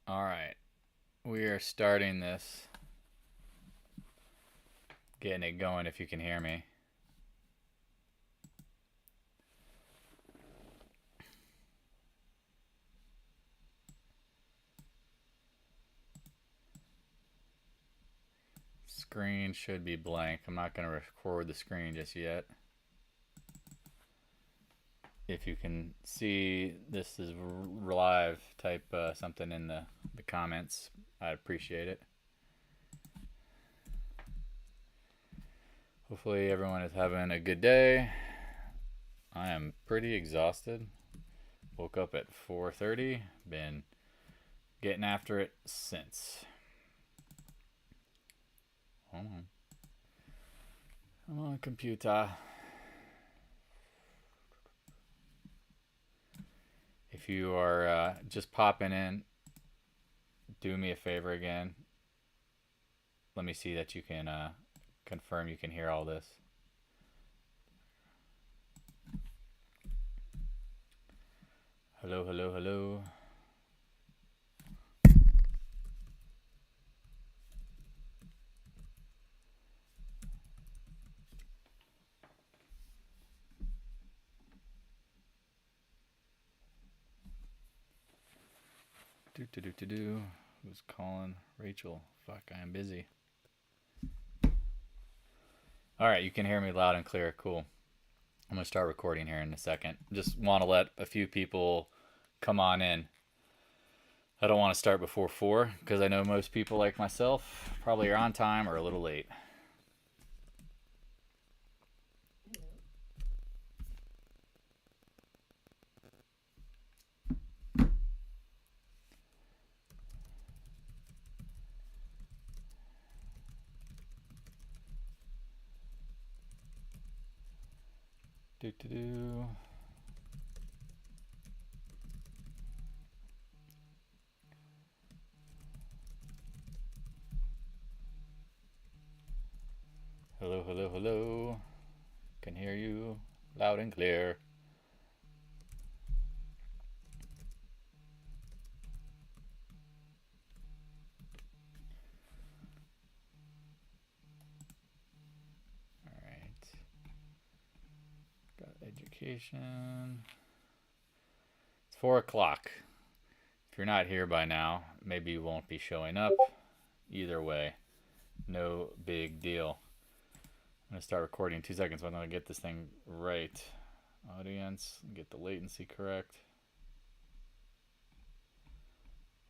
All right, we are starting this, getting it going if you can hear me. Screen should be blank. I'm not going to record the screen just yet. If you can see, this is live. Type something in the comments. I'd appreciate it. Hopefully everyone is having a good day. I am pretty exhausted. Woke up at 4:30. Been getting after it since. Hold on. Come on, computer. If you are just popping in, do me a favor again. Let me see that you can confirm you can hear all this. Hello, hello, hello. Do. Who's calling? Rachel. Fuck, I am busy. All right, you can hear me loud and clear. Cool. I'm going to start recording here in a second. Just want to let a few people come on in. I don't want to start before 4 because I know most people like myself probably are on time or a little late. Do. Hello, hello, hello. Can hear you loud and clear. All right. Got education. It's 4 o'clock. If you're not here by now, maybe you won't be showing up. Either way, no big deal. I'm going to start recording in 2 seconds, so I'm going to get this thing right. Audience, get the latency correct.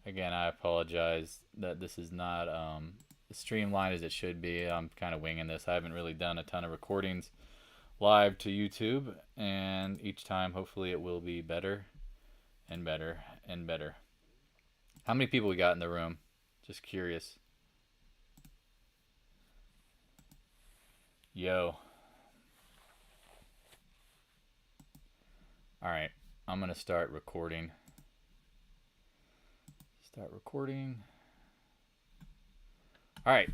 Again, I apologize that this is not as streamlined as it should be. I'm kind of winging this. I haven't really done a ton of recordings live to YouTube, and each time, hopefully, it will be better and better and better. How many people we got in the room? Just curious. Yo. All right, I'm going to start recording. Start recording. All right.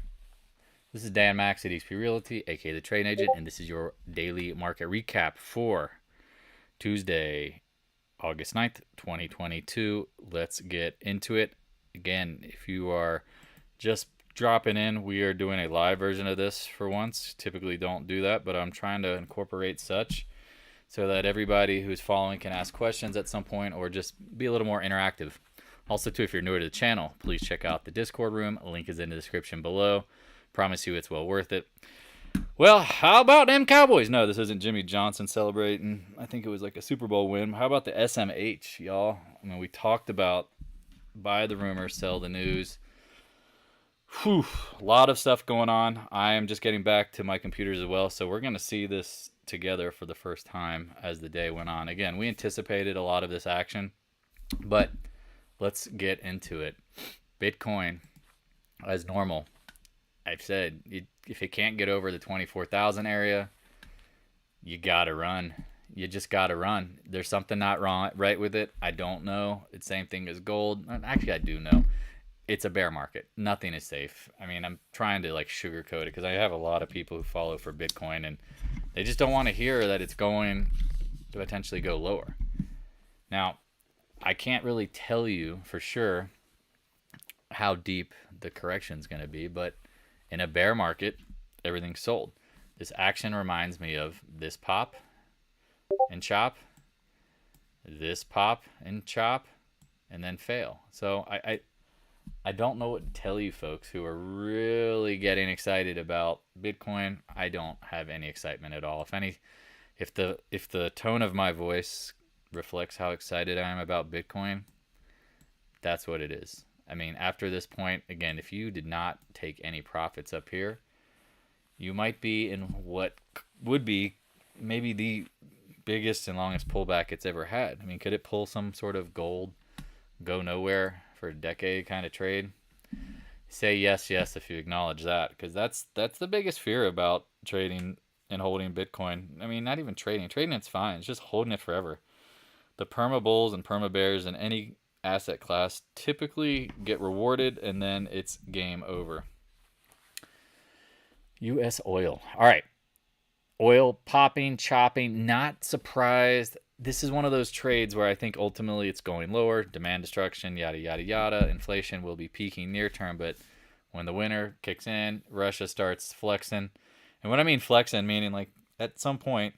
This is Dan Max at EXPI Realty, aka the Trading Agent, and this is your daily market recap for Tuesday, August 9th, 2022. Let's get into it. Again, if you are just dropping in, we are doing a live version of this for once. Typically don't do that, but I'm trying to incorporate such so that everybody who's following can ask questions at some point or just be a little more interactive. Also, too, if you're newer to the channel, please check out the Discord room. A link is in the description below. Promise you it's well worth it. Well, how about them Cowboys? No, this isn't Jimmy Johnson celebrating. I think it was like a Super Bowl win. How about the SMH, y'all? I mean, we talked about buy the rumor, sell the news. Whew, a lot of stuff going on. I am just getting back to my computers as well, so we're going to see this together for the first time as the day went on. Again, we anticipated a lot of this action, but let's get into it. Bitcoin, as normal. I've said, if it can't get over the 24,000 area, you got to run. You just got to run. There's something not right with it. I don't know. It's the same thing as gold. Actually, I do know. It's a bear market. Nothing is safe. I mean, I'm trying to like sugarcoat it because I have a lot of people who follow for Bitcoin and they just don't want to hear that it's going to potentially go lower. Now, I can't really tell you for sure how deep the correction is going to be, but in a bear market, everything's sold. This action reminds me of this pop and chop, this pop and chop, and then fail. So I don't know what to tell you folks who are really getting excited about Bitcoin. I don't have any excitement at all. If the tone of my voice reflects how excited I am about Bitcoin, that's what it is. I mean, after this point, again, if you did not take any profits up here, you might be in what would be maybe the biggest and longest pullback it's ever had. I mean, could it pull some sort of gold, go nowhere for a decade kind of trade? Say yes if you acknowledge that, because that's the biggest fear about trading and holding Bitcoin. I mean, not even trading. Trading, it's fine. It's just holding it forever. The perma bulls and perma bears in any asset class typically get rewarded, and then it's game over. U.S. oil. All right. Oil popping, chopping, not surprised. This is one of those trades where I think ultimately it's going lower. Demand destruction, yada, yada, yada. Inflation will be peaking near term, but when the winter kicks in, Russia starts flexing. And when I mean flexing, meaning like at some point,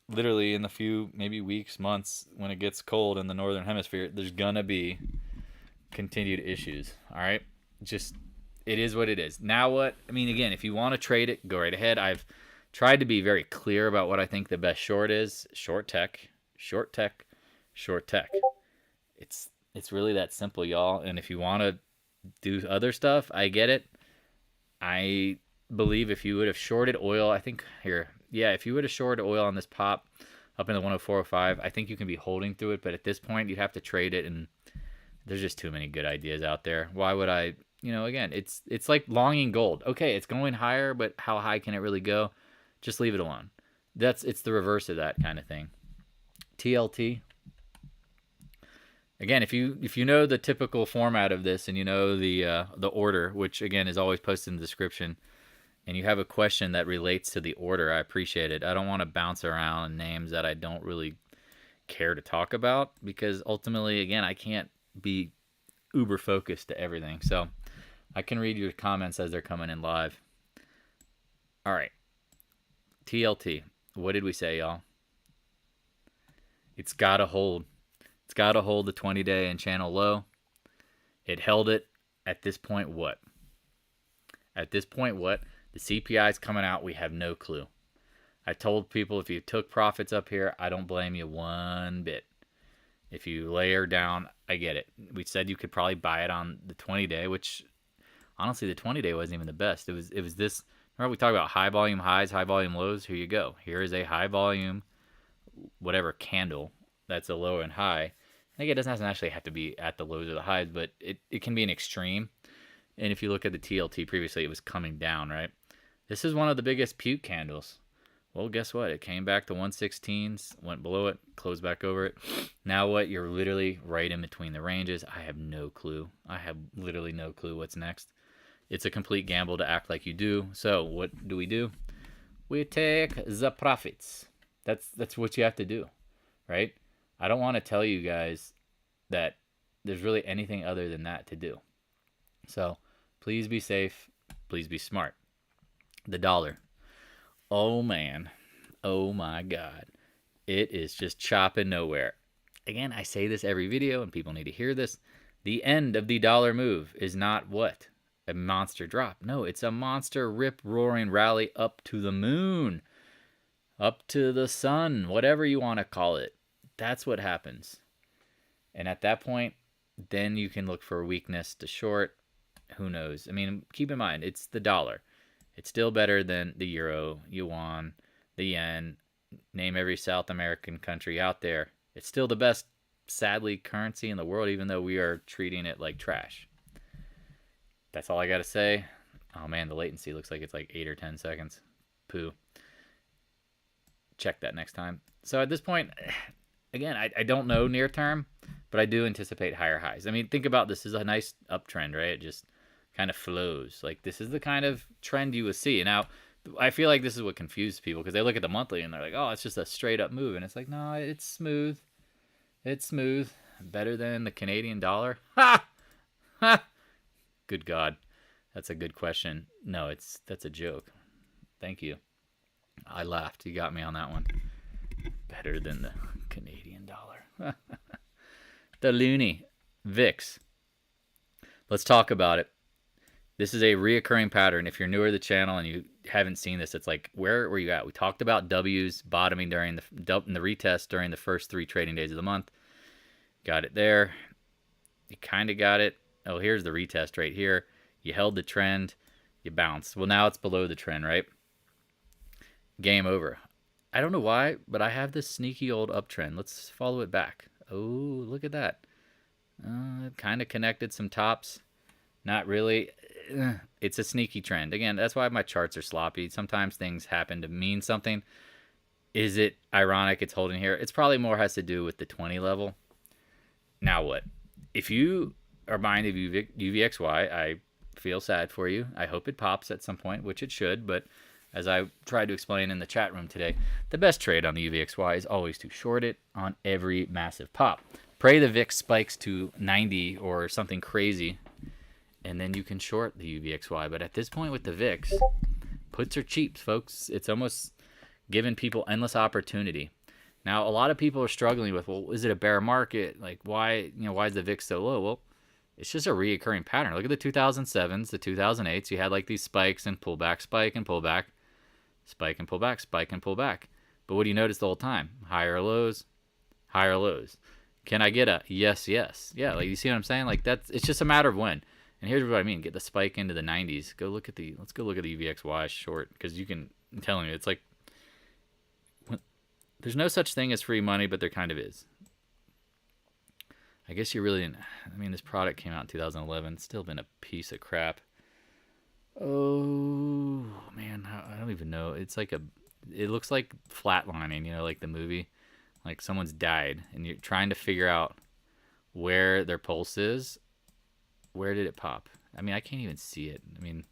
literally in the few maybe weeks, months, when it gets cold in the northern hemisphere, there's going to be continued issues. All right? Just, it is what it is. Now what? I mean, again, if you want to trade it, go right ahead. I've tried to be very clear about what I think the best short is. Short tech, short tech, short tech. It's really that simple, y'all. And if you want to do other stuff, I get it. I believe if you would have shorted oil, I think here, yeah, if you would have shorted oil on this pop up in the 104.05, I think you can be holding through it. But at this point, you'd have to trade it, and there's just too many good ideas out there. Why would I? You know, again, it's like longing gold. Okay, it's going higher, but how high can it really go? Just leave it alone. It's the reverse of that kind of thing. TLT. Again, if you know the typical format of this, and you know the order, which again is always posted in the description, and you have a question that relates to the order, I appreciate it. I don't want to bounce around names that I don't really care to talk about, because ultimately, again, I can't be uber focused to everything. So I can read your comments as they're coming in live. All right. TLT. What did we say, y'all? It's got to hold. It's got to hold the 20-day and channel low. It held it. At this point, what? At this point, what? The CPI is coming out. We have no clue. I told people if you took profits up here, I don't blame you one bit. If you layer down, I get it. We said you could probably buy it on the 20-day, which honestly, the 20-day wasn't even the best. It was this. Remember we talked about high volume highs, high volume lows? Here you go. Here is a high volume, whatever candle that's a low and high. I think it doesn't actually have to be at the lows or the highs, but it can be an extreme. And if you look at the TLT previously, it was coming down, right? This is one of the biggest puke candles. Well, guess what? It came back to 116s, went below it, closed back over it. Now what? You're literally right in between the ranges. I have no clue. I have literally no clue what's next. It's a complete gamble to act like you do. So what do? We take the profits. That's what you have to do, right? I don't want to tell you guys that there's really anything other than that to do. So please be safe. Please be smart. The dollar. Oh, man. Oh, my God. It is just chopping nowhere. Again, I say this every video, and people need to hear this. The end of the dollar move is not what? A monster drop. No, it's a monster rip-roaring rally up to the moon. Up to the sun. Whatever you want to call it. That's what happens. And at that point, then you can look for a weakness to short. Who knows? I mean, keep in mind, it's the dollar. It's still better than the euro, yuan, the yen, name every South American country out there. It's still the best, sadly, currency in the world, even though we are treating it like trash. That's all I got to say. Oh, man, the latency looks like it's like 8 or 10 seconds. Poo. Check that next time. So at this point, again, I don't know near term, but I do anticipate higher highs. I mean, think about this is a nice uptrend, right? It just kind of flows. Like, this is the kind of trend you would see. Now, I feel like this is what confuses people, because they look at the monthly and they're like, oh, it's just a straight up move. And it's like, no, it's smooth. It's smooth. Better than the Canadian dollar. Ha! Good God. That's a good question. No, that's a joke. Thank you. I laughed. You got me on that one. Better than the Canadian dollar. The loonie. VIX. Let's talk about it. This is a reoccurring pattern. If you're newer to the channel and you haven't seen this, it's like, where were you at? We talked about W's bottoming during the retest during the first 3 trading days of the month. Got it there. You kind of got it. Oh, here's the retest right here. You held the trend. You bounced. Well, now it's below the trend, right? Game over. I don't know why, but I have this sneaky old uptrend. Let's follow it back. Oh, look at that. Kind of connected some tops. Not really. It's a sneaky trend. Again, that's why my charts are sloppy. Sometimes things happen to mean something. Is it ironic it's holding here? It's probably more has to do with the 20 level. Now what? If you are buying the UVXY, I feel sad for you. I hope it pops at some point, which it should. But as I tried to explain in the chat room today, the best trade on the UVXY is always to short it on every massive pop. Pray the VIX spikes to 90 or something crazy, and then you can short the UVXY. But at this point with the VIX, puts are cheap, folks. It's almost giving people endless opportunity. Now, a lot of people are struggling with, well, is it a bear market? Like, why is the VIX so low? Well, it's just a reoccurring pattern. Look at the 2007s, the 2008s. You had like these spikes and pullback, spike and pullback, spike and pullback, spike and pullback. But what do you notice the whole time? Higher lows, higher lows. Can I get a yes, yes? Yeah, like you see what I'm saying? Like it's just a matter of when. And here's what I mean: get the spike into the 90s. Let's go look at the UVXY short, because I'm telling you, it's like there's no such thing as free money, but there kind of is. I guess you really didn't. I mean, this product came out in 2011. It's still been a piece of crap. Oh man, I don't even know. It's like it looks like flatlining. Like the movie, like someone's died, and you're trying to figure out where their pulse is. Where did it pop? I mean, I can't even see it. I mean,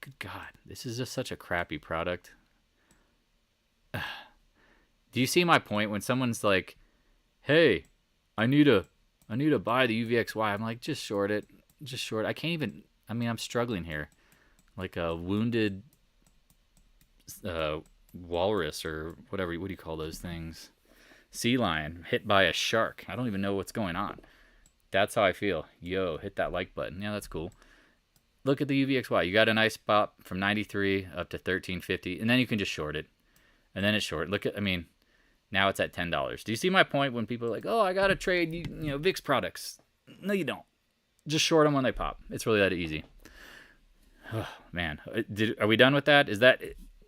good God, this is just such a crappy product. Do you see my point? When someone's like, hey, I need to buy the UVXY. I'm like, just short it. Just short it. I can't even, I'm struggling here. Like a wounded walrus or whatever. What do you call those things? Sea lion hit by a shark. I don't even know what's going on. That's how I feel. Yo, hit that like button. Yeah, that's cool. Look at the UVXY. You got a nice pop from 93 up to 1350, and then you can just short it. And then it's short. Look at, now it's at $10. Do you see my point when people are like, oh, I got to trade, VIX products? No, you don't. Just short them when they pop. It's really that easy. Oh, man. Are we done with that? Is that,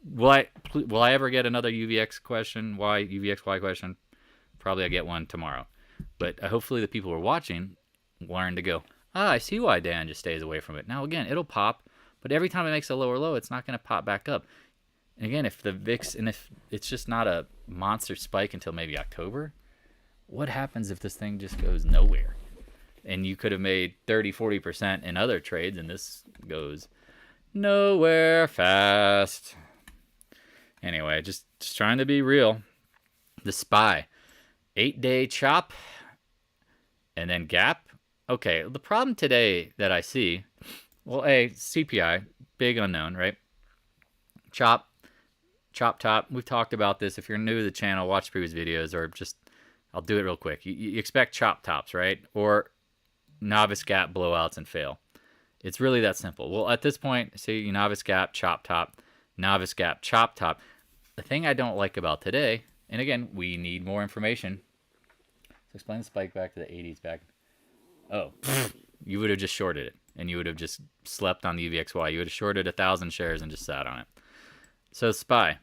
will I ever get another UVXY question? Probably I get one tomorrow. But hopefully the people who are watching learn to go, I see why Dan just stays away from it. Now, again, it'll pop, but every time it makes a lower low, it's not going to pop back up. And again, if the VIX, and if it's just not a monster spike until maybe October, what happens if this thing just goes nowhere? And you could have made 30-40% in other trades, and this goes nowhere fast. Anyway, just trying to be real. The SPY, 8-day chop, and then gap. Okay, the problem today that I see, well, CPI, big unknown, right? Chop top. We've talked about this. If you're new to the channel, watch previous videos, or just, I'll do it real quick. You expect chop tops, right? Or novice gap blowouts and fail. It's really that simple. Well, at this point, say you novice gap, chop top, novice gap, chop top. The thing I don't like about today, and again, we need more information. So explain the spike back to the 80s back. Oh, you would have just shorted it, and you would have just slept on the UVXY. You would have shorted 1,000 shares and just sat on it. So SPY,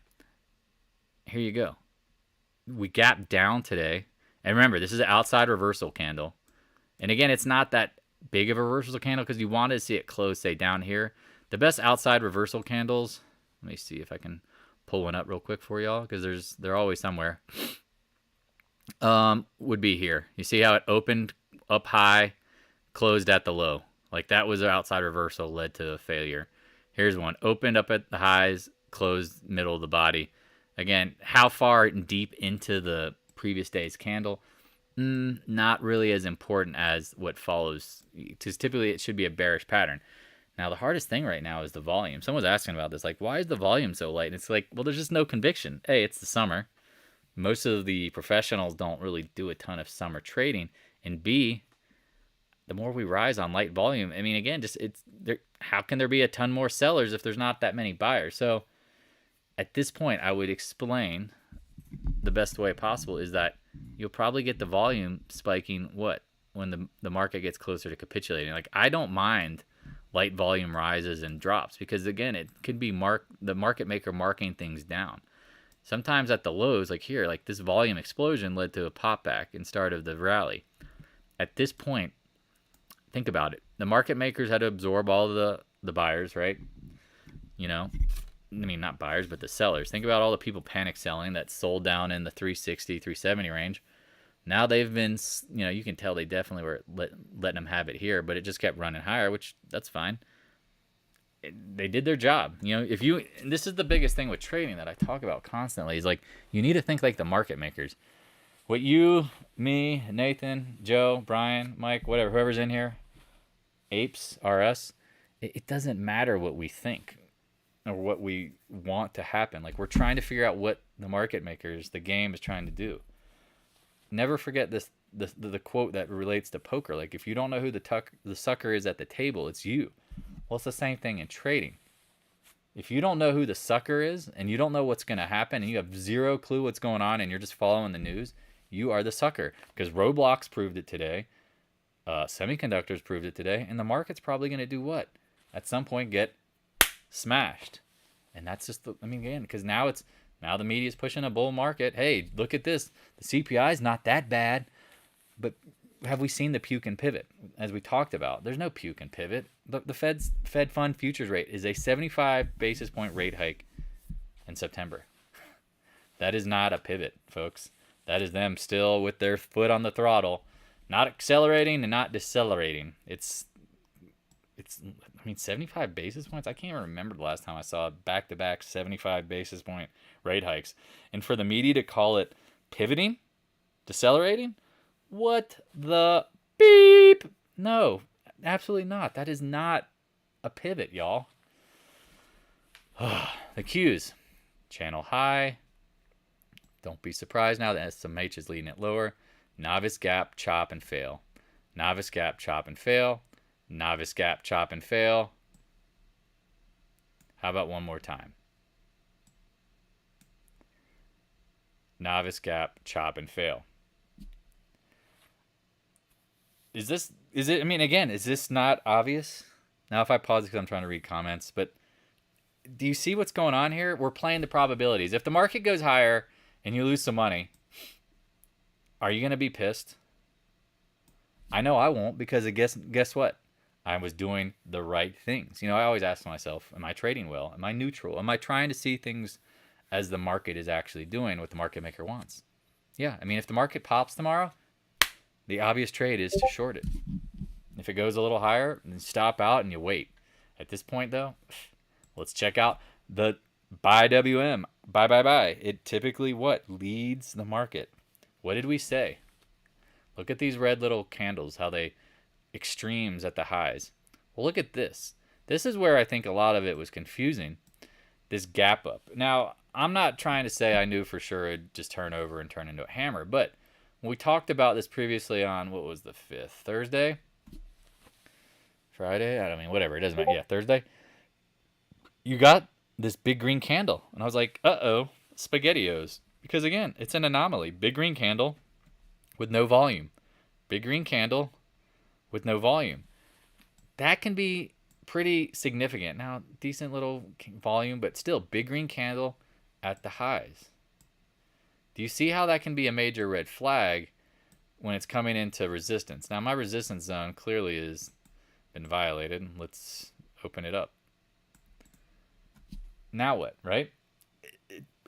here you go. We gapped down today. And remember, this is an outside reversal candle. And again, it's not that big of a reversal candle because you wanted to see it close, say, down here. The best outside reversal candles, let me see if I can pull one up real quick for y'all, because they're always somewhere, would be here. You see how it opened up high, closed at the low. Like that was an outside reversal, led to a failure. Here's one. Opened up at the highs, closed middle of the body. Again, how far deep into the previous day's candle? Not really as important as what follows, because typically it should be a bearish pattern. Now, the hardest thing right now is the volume. Someone's asking about this, like, why is the volume so light? And it's like, well, there's just no conviction. A, it's the summer. Most of the professionals don't really do a ton of summer trading. And B, the more we rise on light volume, I mean, again, just it's there. How can there be a ton more sellers if there's not that many buyers? So at this point, I would explain the best way possible is that you'll probably get the volume spiking when the market gets closer to capitulating. Like, I don't mind light volume rises and drops because, again, it could be the market maker marking things down. Sometimes at the lows, like here, like this volume explosion led to a pop back and start of the rally. At this point, think about it. The market makers had to absorb all the buyers, right? You know, I mean, not buyers, but the sellers. Think about all the people panic selling that sold down in the 360, 370 range. Now they've been, you can tell they definitely were letting them have it here, but it just kept running higher, which that's fine. They did their job. And this is the biggest thing with trading that I talk about constantly is like, you need to think like the market makers. What you, me, Nathan, Joe, Brian, Mike, whatever, whoever's in here, apes, RS, it doesn't matter what we think or what we want to happen. Like, we're trying to figure out what the market makers, the game, is trying to do. Never forget this, the quote that relates to poker. Like, if you don't know who the sucker is at the table, it's you. Well, it's the same thing in trading. If you don't know who the sucker is and you don't know what's going to happen and you have zero clue what's going on and you're just following the news, you are the sucker. Because Roblox proved it today. Semiconductors proved it today. And the market's probably going to do what? At some point get smashed. And that's just again, because now the media is pushing a bull market. Hey, look at this. The CPI is not that bad. But have we seen the puke and pivot? As we talked about, there's no puke and pivot. The Fed fund futures rate is a 75 basis point rate hike in September. That is not a pivot, folks. That is them still with their foot on the throttle, not accelerating and not decelerating. It's 75 basis points. I can't even remember the last time I saw back-to-back 75 basis point rate hikes. And for the media to call it pivoting, decelerating, what the beep? No, absolutely not. That is not a pivot, y'all. The cues. Channel high. Don't be surprised now that SMH is leading it lower. Novice gap, chop, and fail. Novice gap, chop, and fail. Novice gap, chop, and fail. How about one more time? Novice gap, chop, and fail. Is this not obvious? Now, if I pause because I'm trying to read comments, but do you see what's going on here? We're playing the probabilities. If the market goes higher and you lose some money, are you going to be pissed? I know I won't, because guess what? I was doing the right things. I always ask myself, am I trading well? Am I neutral? Am I trying to see things as the market is actually doing, what the market maker wants? Yeah, if the market pops tomorrow, the obvious trade is to short it. If it goes a little higher, then stop out and you wait. At this point, though, let's check out the buy WM. Buy. It typically leads the market. What did we say? Look at these red little candles, how they extremes at the highs. Well, look at this. This is where I think a lot of it was confusing. This gap up. Now, I'm not trying to say I knew for sure it'd just turn over and turn into a hammer, but we talked about this previously on, what was the 5th? Thursday? Friday? Whatever. It doesn't matter. Yeah, Thursday. You got this big green candle. And I was like, uh-oh, SpaghettiOs. Because, again, it's an anomaly. Big green candle with no volume. Big green candle with no volume. That can be pretty significant. Now, decent little volume, but still, big green candle at the highs. Do you see how that can be a major red flag when it's coming into resistance? Now, my resistance zone clearly has been violated. Let's open it up. Now what, right?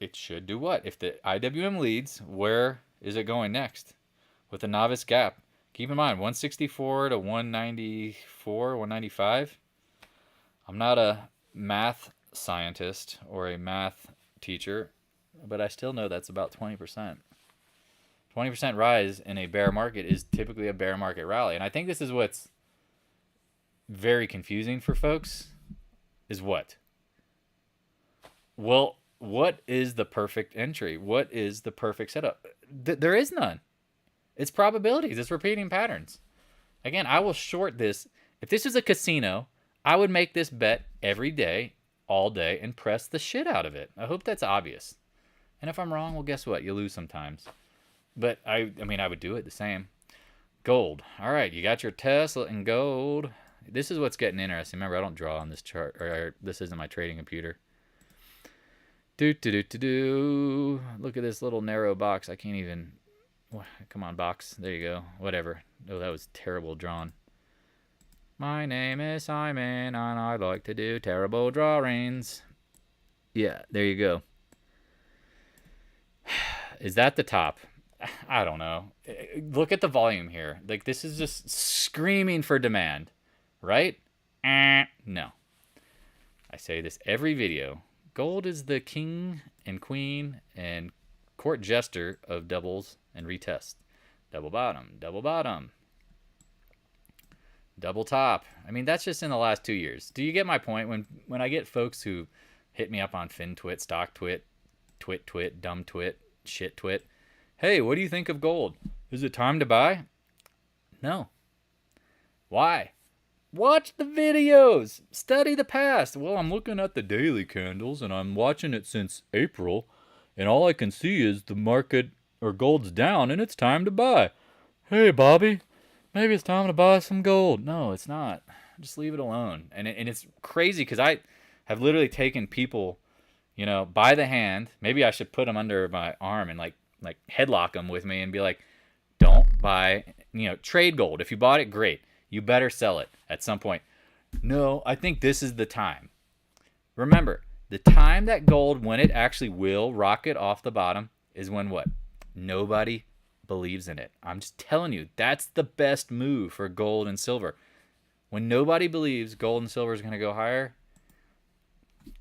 It should do what? If the IWM leads, where is it going next? With the novice gap. Keep in mind, 164 to 194, 195. I'm not a math scientist or a math teacher, but I still know that's about 20%. 20% rise in a bear market is typically a bear market rally. And I think this is what's very confusing for folks is what? Well, what is the perfect entry? What is the perfect setup? There is none. It's probabilities. It's repeating patterns. Again, I will short this. If this is a casino, I would make this bet every day, all day, and press the shit out of it. I hope that's obvious. And if I'm wrong, well, guess what? You lose sometimes. But I mean, I would do it the same. Gold. All right, you got your Tesla and gold. This is what's getting interesting. Remember, I don't draw on this chart, or this isn't my trading computer. Look at this little narrow box. I can't even. Come on, box. There you go. Whatever. Oh, that was terrible drawn. My name is Simon, and I like to do terrible drawings. Yeah, there you go. Is that the top? I don't know. Look at the volume here. Like, this is just screaming for demand, right? No. I say this every video. Gold is the king and queen and court jester of doubles and retest. Double bottom, double bottom, double top. I mean, that's just in the last 2 years. Do you get my point? When I get folks who hit me up on FinTwit, Stock Twit, Dumb Twit, Shit Twit, hey, what do you think of gold? Is it time to buy? No. Why? Watch the videos. Study the past. Well, I'm looking at the daily candles, and I'm watching it since April, and all I can see is the market or gold's down, and it's time to buy. Hey, Bobby, maybe it's time to buy some gold. No, it's not. Just leave it alone. And it's crazy because I have literally taken people, by the hand. Maybe I should put them under my arm and like headlock them with me and be like, don't buy, trade gold. If you bought it, great. You better sell it at some point. No, I think this is the time. Remember, the time that gold, when it actually will rocket off the bottom, is when what? Nobody believes in it. I'm just telling you, that's the best move for gold and silver. When nobody believes gold and silver is going to go higher,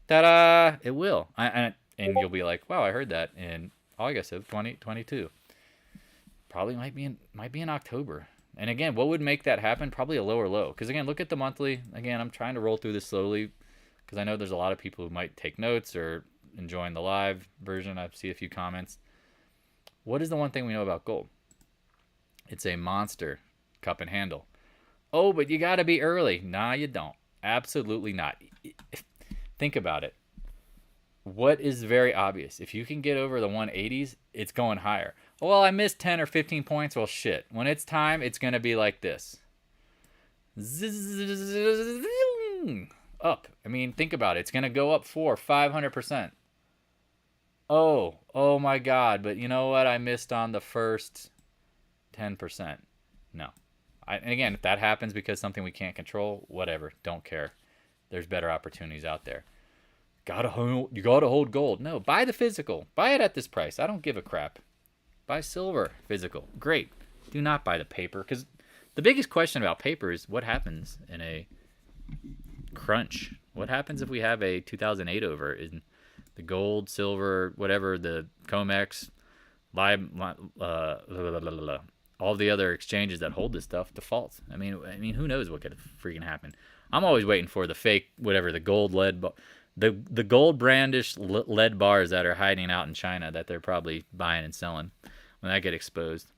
ta-da, it will. And you'll be like, wow, I heard that in August of 2022. Probably might be in October. And again, what would make that happen? Probably a lower low. Because again, look at the monthly. Again, I'm trying to roll through this slowly because I know there's a lot of people who might take notes or enjoying the live version. I see a few comments. What is the one thing we know about gold? It's a monster cup and handle. Oh, but you got to be early. Nah, you don't. Absolutely not. Think about it. What is very obvious? If you can get over the 180s, it's going higher. Well, I missed 10 or 15 points. Well, shit. When it's time, it's going to be like this. Up. I mean, think about it. It's going to go up 500%. Oh my God. But you know what? I missed on the first 10%. No. And again, if that happens because something we can't control, whatever. Don't care. There's better opportunities out there. You gotta hold gold. No, buy the physical. Buy it at this price. I don't give a crap. Buy silver physical. Great. Do not buy the paper, because the biggest question about paper is what happens in a crunch. What happens if we have a 2008 over in the gold, silver, whatever, the COMEX, all the other exchanges that hold this stuff defaults. I mean, who knows what could freaking happen? I'm always waiting for the fake, whatever, the gold lead, the gold brandish lead bars that are hiding out in China that they're probably buying and selling when that get exposed.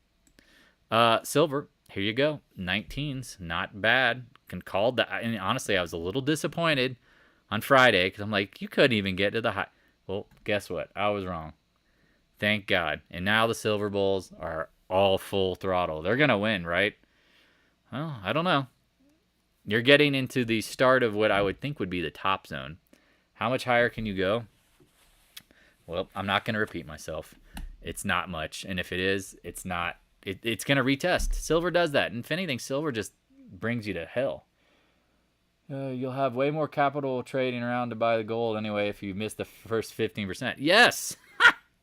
Silver, here you go, 19s, not bad. Can call that. And honestly, I was a little disappointed on Friday because I'm like, you couldn't even get to the high. Well, guess what? I was wrong. Thank God. And now the Silver Bulls are all full throttle. They're gonna win, right? Well, I don't know. You're getting into the start of what I would think would be the top zone. How much higher can you go? Well, I'm not going to repeat myself. It's not much. And if it is, it's not. It's going to retest. Silver does that. And if anything, silver just brings you to hell. You'll have way more capital trading around to buy the gold anyway if you miss the first 15%. Yes!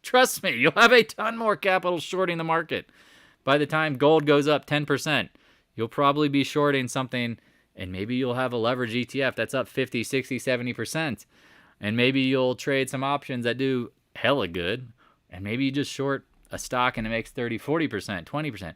Trust me, you'll have a ton more capital shorting the market. By the time gold goes up 10%, you'll probably be shorting something, and maybe you'll have a leverage ETF that's up 50, 60, 70%. And maybe you'll trade some options that do hella good, and maybe you just short a stock and it makes 30, 40%, 20%.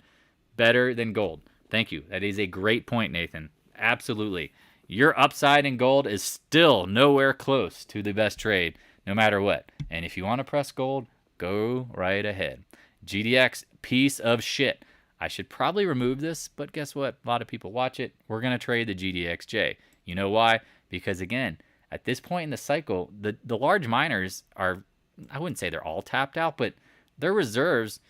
Better than gold. Thank you. That is a great point, Nathan. Absolutely. Your upside in gold is still nowhere close to the best trade, no matter what. And if you want to press gold, go right ahead. GDX, piece of shit. I should probably remove this, but guess what? A lot of people watch it. We're going to trade the GDXJ. You know why? Because, again, at this point in the cycle, the large miners are, I wouldn't say they're all tapped out, but their reserves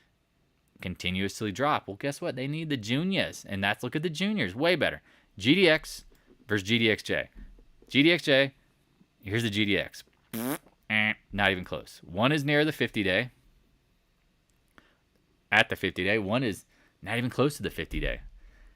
continuously drop. Well, guess what? They need the juniors, and look at the juniors. Way better. GDX versus GDXJ. GDXJ, here's the GDX. Not even close. One is near the 50-day. At the 50-day. One is not even close to the 50-day.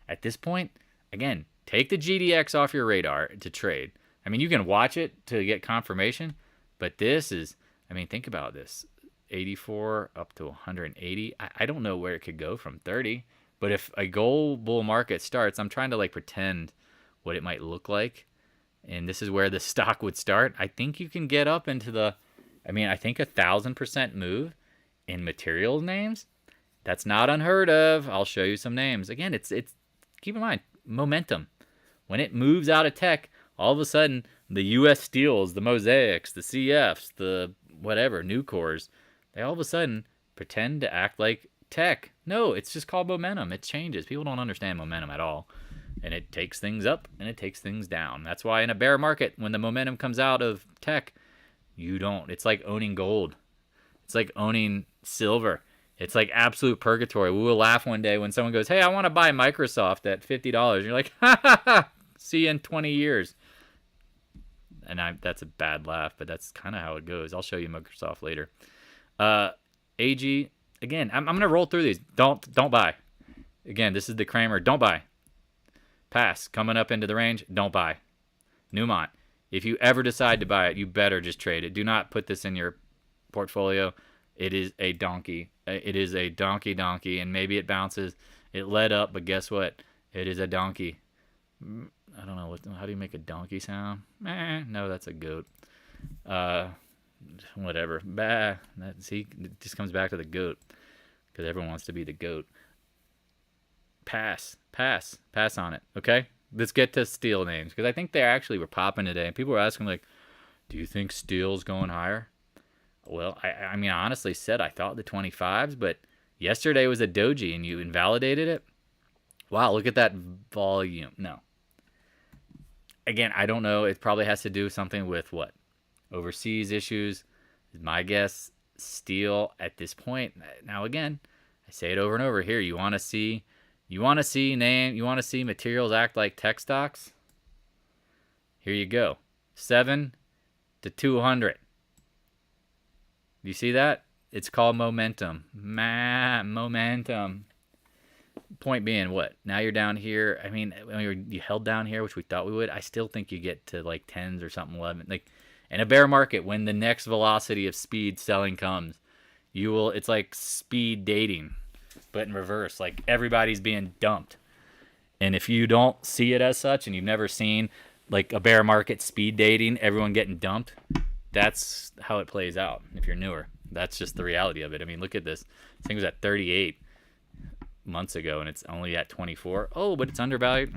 At this point, again, take the GDX off your radar to trade. I mean, you can watch it to get confirmation, but this is, I mean, think about this. 84 up to 180. I don't know where it could go from 30, but if a gold bull market starts, I'm trying to like pretend what it might look like, and this is where the stock would start. I think you can get up into the, I mean, I think 1,000% move in materials names. That's not unheard of. I'll show you some names. Again, it's keep in mind momentum. When it moves out of tech, all of a sudden the U.S. Steels, the Mosaics, the CFs, the whatever Nucors, they all of a sudden pretend to act like tech. No, it's just called momentum. It changes. People don't understand momentum at all. And it takes things up and it takes things down. That's why in a bear market, when the momentum comes out of tech, you don't. It's like owning gold. It's like owning silver. It's like absolute purgatory. We will laugh one day when someone goes, hey, I want to buy Microsoft at $50. You're like, ha ha ha, see you in 20 years. And that's a bad laugh, but that's kind of how it goes. I'll show you Microsoft later. AG, again, I'm going to roll through these. Don't buy. Again, this is the Kramer. Don't buy. PAAS, coming up into the range. Don't buy. Newmont, if you ever decide to buy it, you better just trade it. Do not put this in your portfolio. It is a donkey. It is a donkey, and maybe it bounces. It led up, but guess what? It is a donkey. I don't know. How do you make a donkey sound? No, that's a goat. Whatever. See, it just comes back to the goat because everyone wants to be the goat. Pass on it. Okay, let's get to steel names because I think they actually were popping today. And people were asking like, "Do you think steel's going higher?" Well, I mean, I honestly said I thought the 25s, but yesterday was a doji and you invalidated it. Wow, look at that volume. No. Again, I don't know. It probably has to do something with what? Overseas issues. My guess, steel at this point. Now, again, I say it over and over here. You want to see materials act like tech stocks? Here you go. 7 to 200. You see that? It's called momentum. Momentum. Point being, what? Now you're down here. I mean, you held down here, which we thought we would. I still think you get to like 10s or something, 11. Like in a bear market, when the next velocity of speed selling comes, you will. It's like speed dating, but in reverse. Like everybody's being dumped, and if you don't see it as such, and you've never seen like a bear market speed dating, everyone getting dumped. That's how it plays out if you're newer. That's just the reality of it. I mean, look at this. This thing was at 38 months ago, and it's only at 24. Oh, but it's undervalued.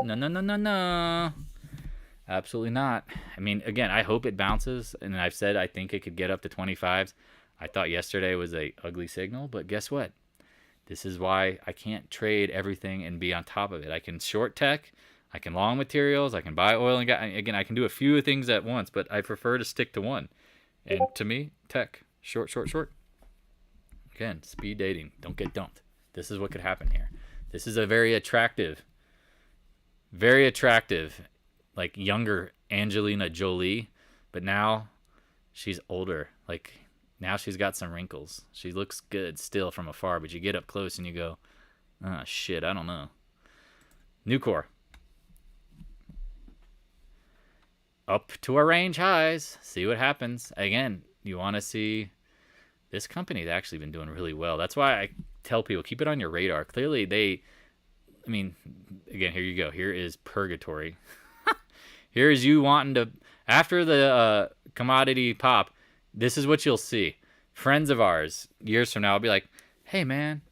No. Absolutely not. I mean, again, I hope it bounces, and I've said I think it could get up to 25s. I thought yesterday was a ugly signal, but guess what? This is why I can't trade everything and be on top of it. I can short tech. I can long materials. I can buy oil and gas. Again, I can do a few things at once, but I prefer to stick to one. And to me, tech, short. Again, speed dating. Don't get dumped. This is what could happen here. This is a very attractive, like younger Angelina Jolie, but now she's older. Like now she's got some wrinkles. She looks good still from afar, but you get up close and you go, oh, shit, I don't know. Nucor. Up to our range highs. See what happens. Again, you want to see this company's actually been doing really well. That's why I tell people, keep it on your radar. Clearly, again, here you go. Here is purgatory. Here is you wanting to, after the commodity pop, this is what you'll see. Friends of ours, years from now, will be like, hey, man,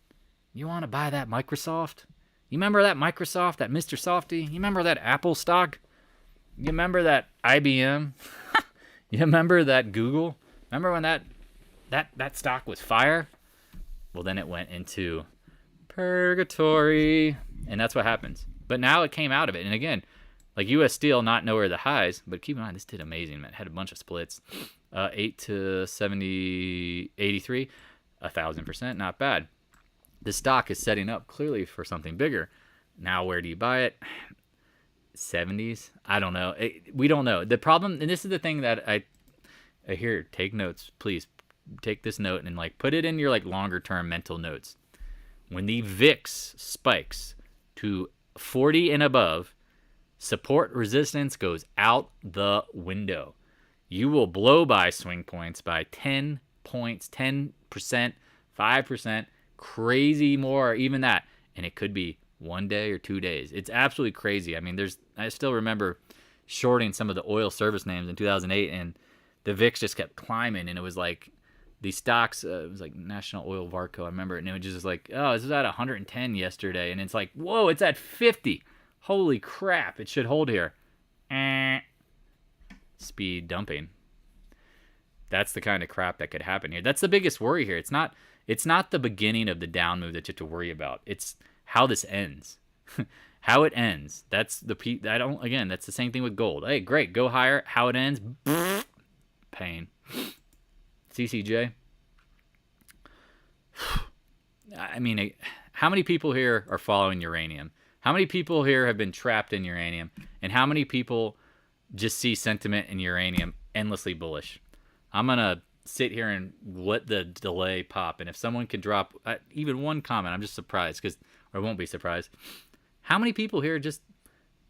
you want to buy that Microsoft? You remember that Microsoft, that Mr. Softy? You remember that Apple stock? You remember that IBM? You remember that Google? Remember when that stock was fire? Well, then it went into purgatory, and that's what happens. But now it came out of it, and again, like U.S. Steel, not nowhere the highs, but keep in mind this did amazing, man. It had a bunch of splits, 8 to 70, 83, 1,000%, not bad. The stock is setting up clearly for something bigger. Now, where do you buy it? 70s? I don't know. We don't know. The problem, and this is the thing that I hear, take notes, please. Take this note and like put it in your like longer term mental notes. When the VIX spikes to 40 and above, support resistance goes out the window. You will blow by swing points by 10 points, 10%, 5%, crazy more, even that. And it could be 1 day or 2 days. It's absolutely crazy. I mean, I still remember shorting some of the oil service names in 2008, and the VIX just kept climbing, and it was like these stocks, it was like National Oil Varco, I remember it, and it was just like, oh, this was at 110 yesterday, and it's like, whoa, it's at 50. Holy crap, it should hold here. Speed dumping. That's the kind of crap that could happen here. That's the biggest worry here. It's not the beginning of the down move that you have to worry about. It's how this ends. How it ends. That's that's the same thing with gold. Hey, great, go higher. How it ends, pain. CCJ. I mean, how many people here are following uranium? How many people here have been trapped in uranium? And how many people just see sentiment in uranium endlessly bullish? I'm going to sit here and let the delay pop. And if someone could drop even one comment, I'm just surprised, or I won't be surprised. How many people here just,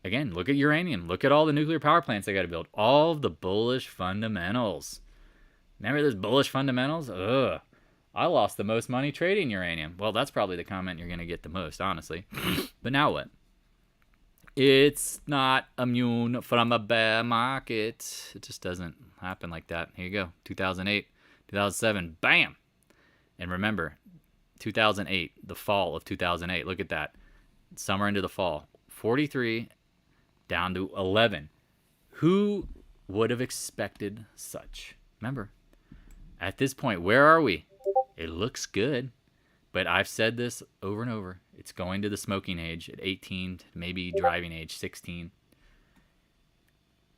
again, look at uranium. Look at all the nuclear power plants they got to build. All of the bullish fundamentals. Remember those bullish fundamentals? Ugh. I lost the most money trading uranium. Well, that's probably the comment you're going to get the most, honestly. But now what? It's not immune from a bear market. It just doesn't happen like that. Here you go. 2008, 2007, bam. And remember, 2008, the fall of 2008. Look at that. Summer into the fall. 43 down to 11. Who would have expected such? Remember, at this point, where are we? It looks good, but I've said this over and over. It's going to the smoking age at 18, maybe driving age 16.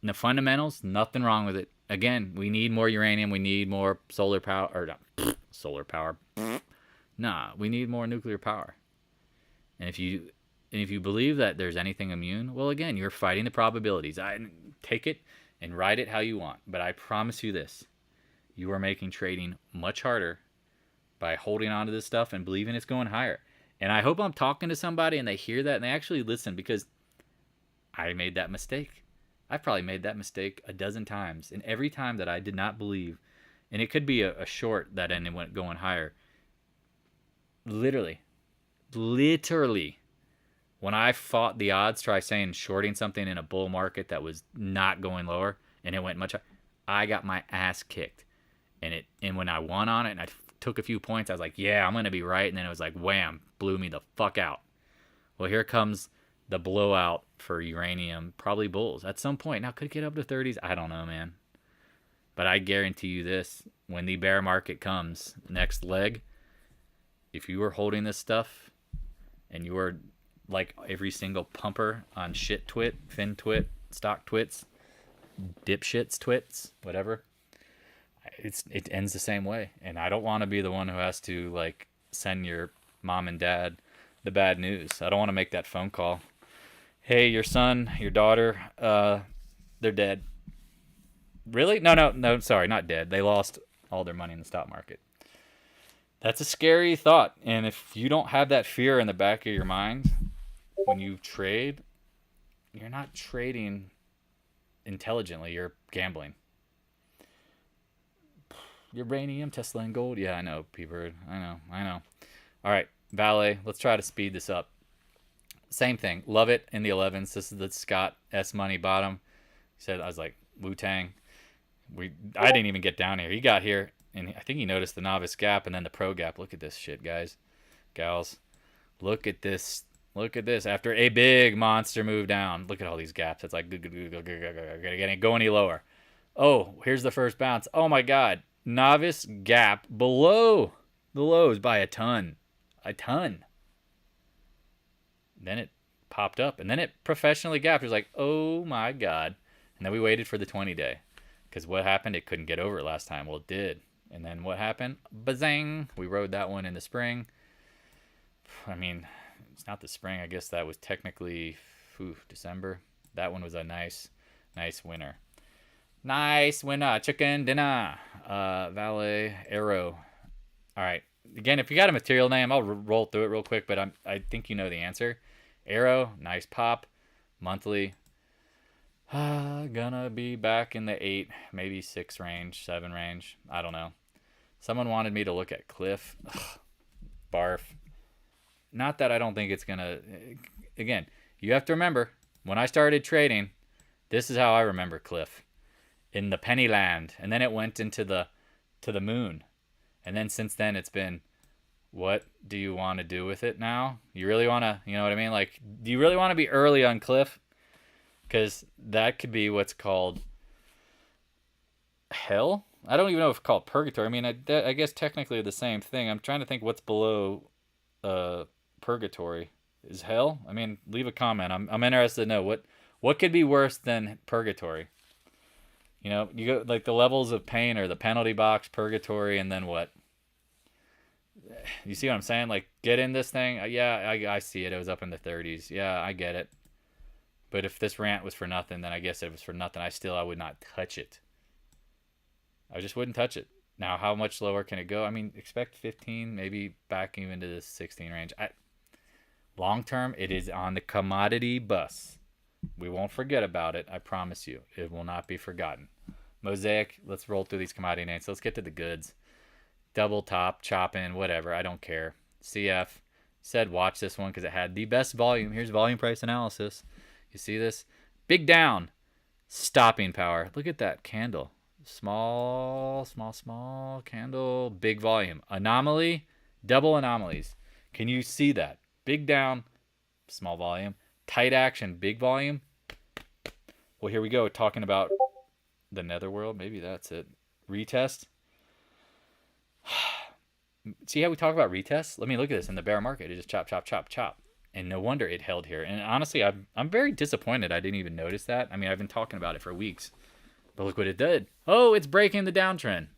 And the fundamentals, nothing wrong with it. Again, we need more uranium. We need more solar power. Or not, solar power. Nah, we need more nuclear power. And if you believe that there's anything immune, well, again, you're fighting the probabilities. I take it and ride it how you want. But I promise you this. You are making trading much harder by holding on to this stuff and believing it's going higher. And I hope I'm talking to somebody and they hear that and they actually listen, because I made that mistake. I've probably made that mistake a dozen times. And every time that I did not believe, and it could be a short that ended went going higher. Literally, when I fought the odds, try saying shorting something in a bull market that was not going lower and it went much higher, I got my ass kicked. And when I won on it and I took a few points, I was like, yeah, I'm going to be right. And then it was like, wham, blew me the fuck out. Well, here comes the blowout for uranium, probably bulls at some point. Now, could it get up to 30s? I don't know, man. But I guarantee you this, when the bear market comes, next leg, if you were holding this stuff and you were like every single pumper on shit twit, fin twit, stock twits, dipshits twits, whatever, it ends the same way. And I don't want to be the one who has to like send your mom and dad the bad news. I don't want to make that phone call. Hey, your son, your daughter, they're dead. Really? No, sorry, not dead. They lost all their money in the stock market. That's a scary thought. And if you don't have that fear in the back of your mind when you trade, you're not trading intelligently, you're gambling. Uranium, Tesla, and gold. Yeah, I know, P-Bird. I know. All right, VALE. Let's try to speed this up. Same thing. Love it in the 11s. This is the Scott S. Money bottom. He said, I was like, Wu-Tang. I didn't even get down here. He got here. and I think he noticed the novice gap and then the pro gap. Look at this shit, guys, gals. Look at this. Look at this. After a big monster move down, look at all these gaps. It's like, gonna go any lower. Oh, here's the first bounce. Oh my God. Novice gap below the lows by a ton. A ton. Then it popped up, and then it professionally gapped. It was like, oh my God. And then we waited for the 20-day. Because what happened? It couldn't get over it last time. Well, it did. And then what happened? Bazang. We rode that one in the spring. I mean, it's not the spring. I guess that was technically December. That one was a nice winner. Nice winner. Chicken dinner. VALE, Arrow. All right. Again, if you got a material name, I'll roll through it real quick, but I think you know the answer. Arrow, nice pop. Monthly. Gonna be back in the 8, maybe 6 range, 7 range. I don't know. Someone wanted me to look at Cliff. Ugh, barf. Not that I don't think it's gonna. Again, you have to remember, when I started trading, this is how I remember Cliff. In the penny land. And then it went into the moon. And then since then it's been, what do you want to do with it now? You really want to, you know what I mean? Like, do you really want to be early on Cliff? Because that could be what's called hell. I don't even know if it's called purgatory. I mean, I guess technically the same thing. I'm trying to think what's below purgatory. Is hell? I mean, leave a comment. I'm interested to know what could be worse than purgatory. You know, you go like the levels of pain or the penalty box, purgatory, and then what? You see what I'm saying? Like, get in this thing. Yeah, I see it. It was up in the 30s. Yeah, I get it. But if this rant was for nothing, then I guess it was for nothing. I would not touch it. I just wouldn't touch it. Now, how much lower can it go? I mean, expect 15, maybe back even to the 16 range. Long term, it is on the commodity bus. We won't forget about it. I promise you. It will not be forgotten. Mosaic, let's roll through these commodity names. Let's get to the goods. Double top, chop in, whatever. I don't care. CF said watch this one because it had the best volume. Here's volume price analysis. You see this? Big down. Stopping power. Look at that candle. Small candle. Big volume. Anomaly. Double anomalies. Can you see that? Big down. Small volume. Tight action. Big volume. Well, here we go. Talking about the netherworld. Maybe that's it. Retest. See how we talk about retests? Let me look at this. In the bear market, it just chop, chop, chop, chop. And no wonder it held here. And honestly, I'm very disappointed I didn't even notice that. I mean, I've been talking about it for weeks. But look what it did. Oh, it's breaking the downtrend.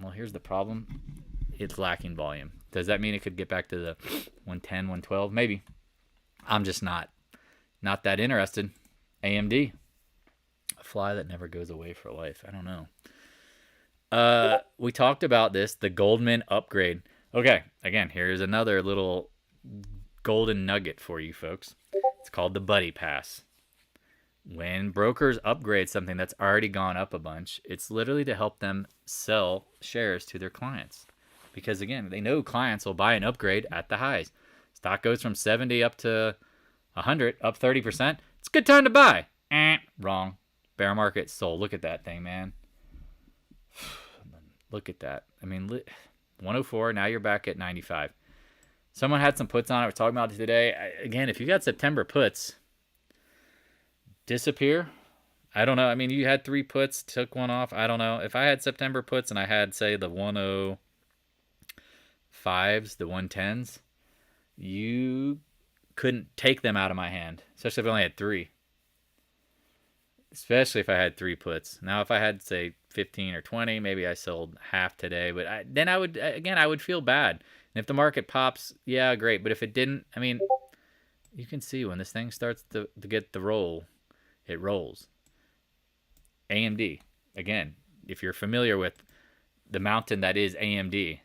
Well, here's the problem. It's lacking volume. Does that mean it could get back to the 110, 112? Maybe. I'm just not that interested. AMD. A fly that never goes away for life. I don't know. We talked about this, the Goldman upgrade. Okay, again, here's another little golden nugget for you folks. It's called the buddy pass. When brokers upgrade something that's already gone up a bunch, it's literally to help them sell shares to their clients. Because again, they know clients will buy an upgrade at the highs. Stock goes from 70 up to 100, up 30%. It's a good time to buy. Wrong. Bear market sold. Look at that thing, man. Look at that. I mean, 104, now you're back at 95. Someone had some puts on it. We're talking about it today. Again, if you got September puts, disappear. I don't know. I mean, you had 3 puts, took one off. I don't know. If I had September puts and I had, say, the 105s, the 110s, you couldn't take them out of my hand, especially if I only had 3. Especially if I had 3 puts. Now, if I had, say, 15 or 20, maybe I sold half today. But then I would feel bad. And if the market pops, yeah, great. But if it didn't, I mean, you can see when this thing starts to get the roll, it rolls. AMD. Again, if you're familiar with the mountain that is AMD,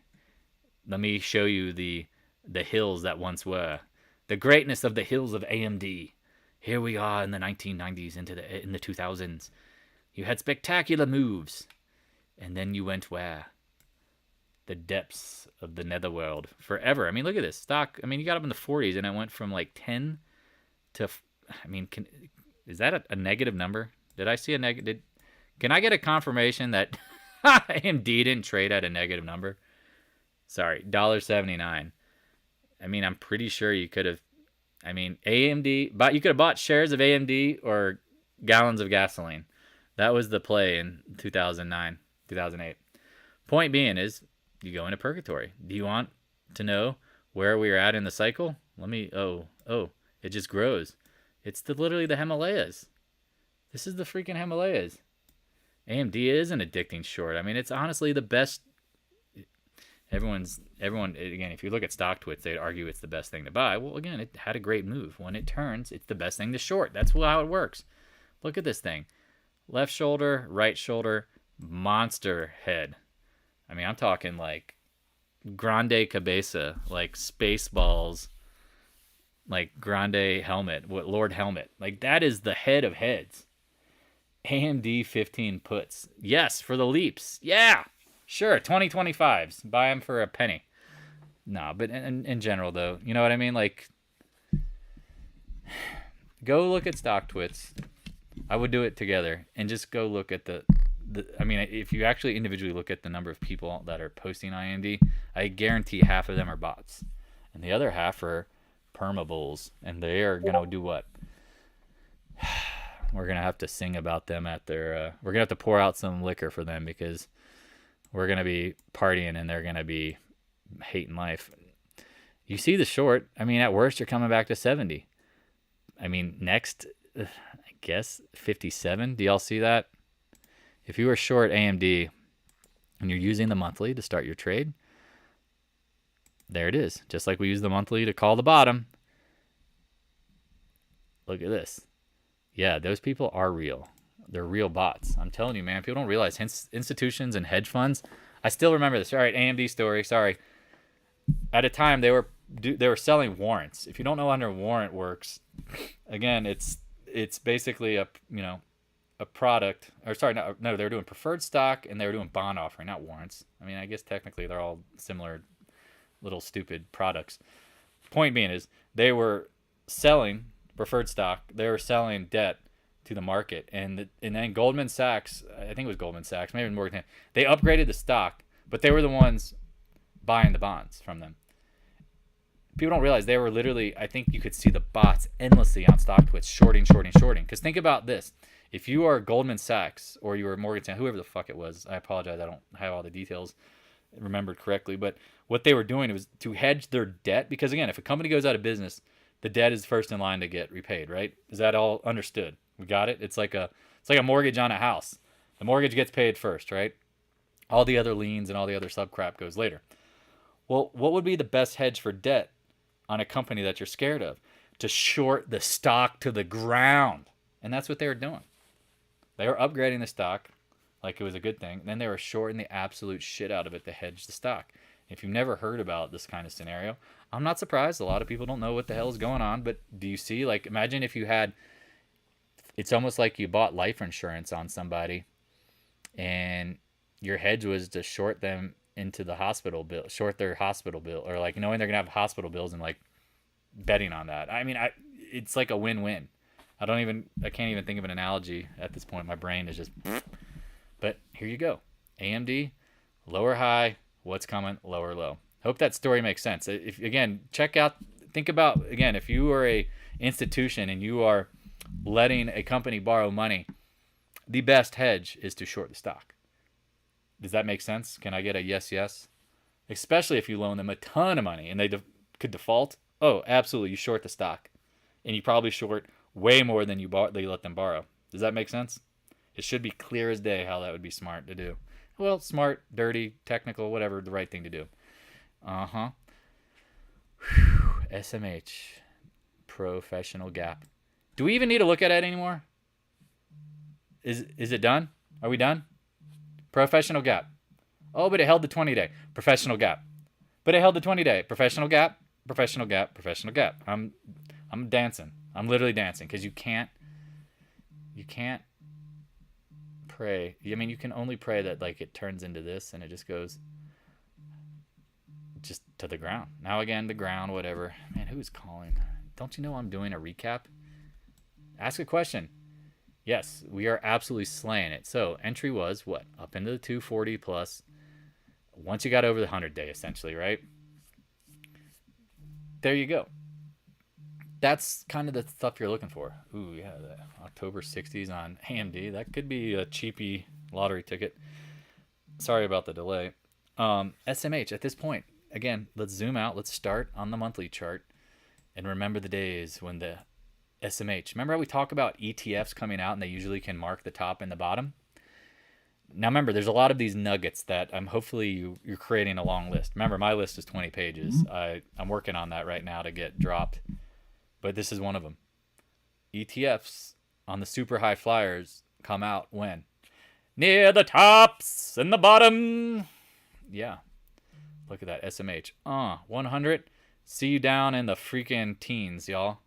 let me show you the hills that once were. The greatness of the hills of AMD. Here we are in the 1990s in the 2000s. You had spectacular moves. And then you went where? The depths of the netherworld. Forever. I mean, look at this stock. I mean, you got up in the 40s and it went from like 10 to, I mean, is that a negative number? Did I see a negative? Can I get a confirmation that AMD didn't trade at a negative number. Sorry, $1.79. I mean, I'm pretty sure you could have. I mean, AMD, but you could have bought shares of AMD or gallons of gasoline. That was the play in 2009, 2008. Point being is, you go into purgatory. Do you want to know where we're at in the cycle? Let me. It just grows. It's literally the Himalayas. This is the freaking Himalayas. AMD is an addicting short. I mean, it's honestly the best. Everyone, again, if you look at stock twits, they'd argue it's the best thing to buy. Well, again, it had a great move. When it turns, it's the best thing to short. That's how it works. Look at this thing. Left shoulder, right shoulder, monster head. I mean, I'm talking like grande cabeza, like Spaceballs, like grande helmet, Lord helmet. Like, that is the head of heads. AMD 15 puts. Yes, for the leaps. Yeah. Sure, 2025s. Buy them for a penny. No, but in general, though, you know what I mean? Like, go look at stock twits. I would do it together. And just go look at I mean, if you actually individually look at the number of people that are posting IMD, I guarantee half of them are bots. And the other half are permabulls. And they are going to do what? We're going to have to sing about them at their... we're going to have to pour out some liquor for them, because... we're going to be partying and they're going to be hating life. You see the short. I mean, at worst, you're coming back to 70. I mean, next, I guess, 57. Do y'all see that? If you were short AMD and you're using the monthly to start your trade, there it is. Just like we use the monthly to call the bottom. Look at this. Yeah, those people are real. They're real bots. I'm telling you, man. People don't realize institutions and hedge funds. I still remember this. All right, AMD story. Sorry. At a time, they were selling warrants. If you don't know how a warrant works, again, it's basically a product. Or sorry, no, they were doing preferred stock and they were doing bond offering, not warrants. I mean, I guess technically they're all similar, little stupid products. Point being is, they were selling preferred stock. They were selling debt to the market, and then Goldman Sachs, I think it was Goldman Sachs, maybe Morgan Stanley, they upgraded the stock, but they were the ones buying the bonds from them. People don't realize they were literally, I think you could see the bots endlessly on stock twits, shorting. Because think about this. If you are Goldman Sachs or you were Morgan Stanley, whoever the fuck it was, I apologize, I don't have all the details remembered correctly, but what they were doing was to hedge their debt, because again, if a company goes out of business, the debt is first in line to get repaid, right? Is that all understood? We got it? It's like a mortgage on a house. The mortgage gets paid first, right? All the other liens and all the other sub crap goes later. Well, what would be the best hedge for debt on a company that you're scared of? To short the stock to the ground. And that's what they were doing. They were upgrading the stock like it was a good thing. And then they were shorting the absolute shit out of it to hedge the stock. If you've never heard about this kind of scenario, I'm not surprised. A lot of people don't know what the hell is going on. But do you see, like, imagine if you had... It's almost like you bought life insurance on somebody and your hedge was to short them into the hospital bill, short their hospital bill, or like knowing they're going to have hospital bills and like betting on that. I mean, it's like a win-win. I can't even think of an analogy at this point. My brain is just, but here you go. AMD, lower high, what's coming, lower low. Hope that story makes sense. If think about, again, if you are a institution and you are letting a company borrow money, the best hedge is to short the stock. Does that make sense? Can I get a yes? Especially if you loan them a ton of money and they could default. Oh, absolutely. You short the stock. And you probably short way more than they let them borrow. Does that make sense? It should be clear as day how that would be smart to do. Well, smart, dirty, technical, whatever, the right thing to do. SMH. Professional gap. Do we even need to look at it anymore? Is it done? Are we done? Professional gap. Oh, but it held the 20-day. Professional gap. But it held the 20-day. Professional gap. Professional gap. Professional gap. I'm dancing. I'm literally dancing because you can't pray. I mean, you can only pray that like it turns into this and it just goes just to the ground. Now again, the ground, whatever. Man, who's calling? Don't you know I'm doing a recap? Ask a question. Yes, we are absolutely slaying it. So entry was what? Up into the 240 plus. Once you got over the 100-day, essentially, right? There you go. That's kind of the stuff you're looking for. Ooh, yeah, the October 60s on AMD. That could be a cheapy lottery ticket. Sorry about the delay. SMH at this point, again, let's zoom out. Let's start on the monthly chart and remember the days when the SMH. Remember how we talk about ETFs coming out and they usually can mark the top and the bottom? Now remember, there's a lot of these nuggets that hopefully you're creating a long list. Remember, my list is 20 pages. I'm working on that right now to get dropped, but this is one of them. ETFs on the super high flyers come out when? Near the tops and the bottom. Yeah. Look at that, SMH. 100. See you down in the freaking teens, y'all.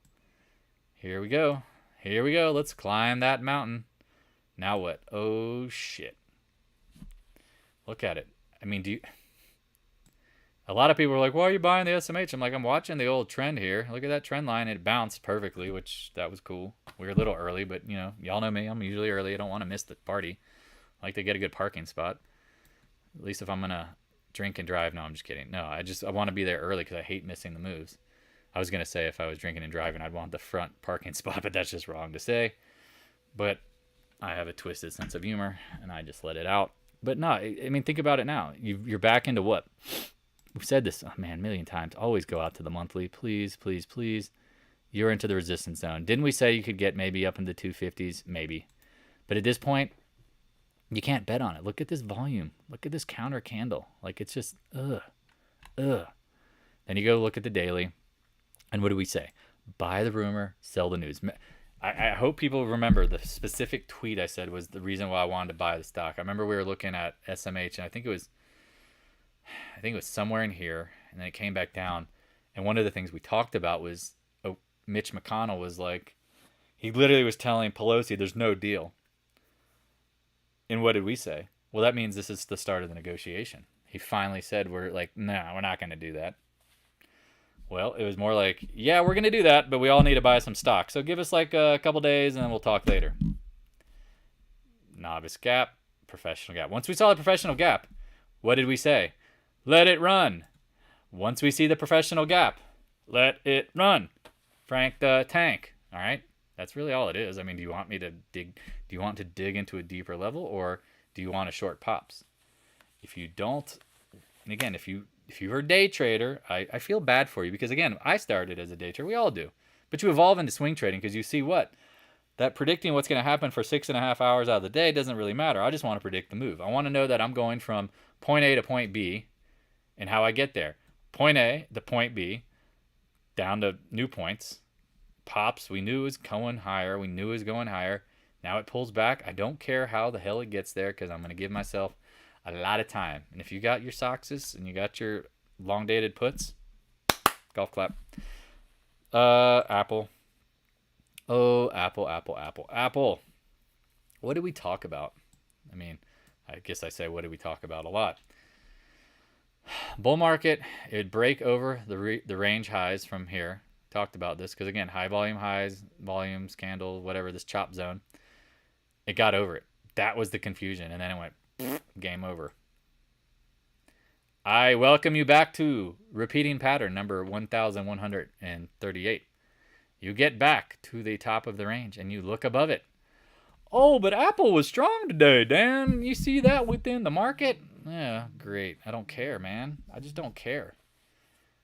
Here we go. Here we go. Let's climb that mountain. Now what? Oh, shit. Look at it. I mean, a lot of people are like, why are you buying the SMH? I'm like, I'm watching the old trend here. Look at that trend line. It bounced perfectly, which that was cool. We were a little early, but, y'all know me. I'm usually early. I don't want to miss the party. I like to get a good parking spot. At least if I'm going to drink and drive. No, I'm just kidding. No, I want to be there early because I hate missing the moves. I was going to say if I was drinking and driving, I'd want the front parking spot, but that's just wrong to say. But I have a twisted sense of humor, and I just let it out. But no, I mean, think about it now. You're back into what? We've said this, a million times. Always go out to the monthly. Please, please, please. You're into the resistance zone. Didn't we say you could get maybe up in the 250s? Maybe. But at this point, you can't bet on it. Look at this volume. Look at this counter candle. Like, it's just, ugh. Then you go look at the daily. And what do we say? Buy the rumor, sell the news. I hope people remember the specific tweet I said was the reason why I wanted to buy the stock. I remember we were looking at SMH, and I think it was somewhere in here, and then it came back down. And one of the things we talked about was Mitch McConnell was like, he literally was telling Pelosi there's no deal. And what did we say? Well, that means this is the start of the negotiation. He finally said, we're not going to do that. Well, it was more like, yeah, we're going to do that, but we all need to buy some stock. So give us like a couple days and then we'll talk later. Novice gap, professional gap. Once we saw the professional gap, what did we say? Let it run. Once we see the professional gap, let it run. Frank the Tank. All right? That's really all it is. I mean, do you want to dig into a deeper level, or do you want to short pops? If you don't, and again, if you're a day trader, I feel bad for you because, again, I started as a day trader. We all do. But you evolve into swing trading because you see what? That predicting what's going to happen for 6.5 hours out of the day doesn't really matter. I just want to predict the move. I want to know that I'm going from point A to point B and how I get there. Point A to point B, down to new points. Pops, we knew it was going higher. Now it pulls back. I don't care how the hell it gets there because I'm going to give myself a lot of time. And if you got your Soxes and you got your long dated puts, golf clap. Apple. Oh, Apple. What did we talk about? I mean, I guess I say what did we talk about a lot. Bull market, it would break over the range highs from here. Talked about this because, again, high volume highs, volumes, candle, whatever, this chop zone. It got over it. That was the confusion. And then it went game over. I welcome you back to repeating pattern number 1138. You get back to the top of the range and you look above it. Oh, but Apple was strong today, Dan. You see that within the market? Yeah, great. I don't care, man. I just don't care.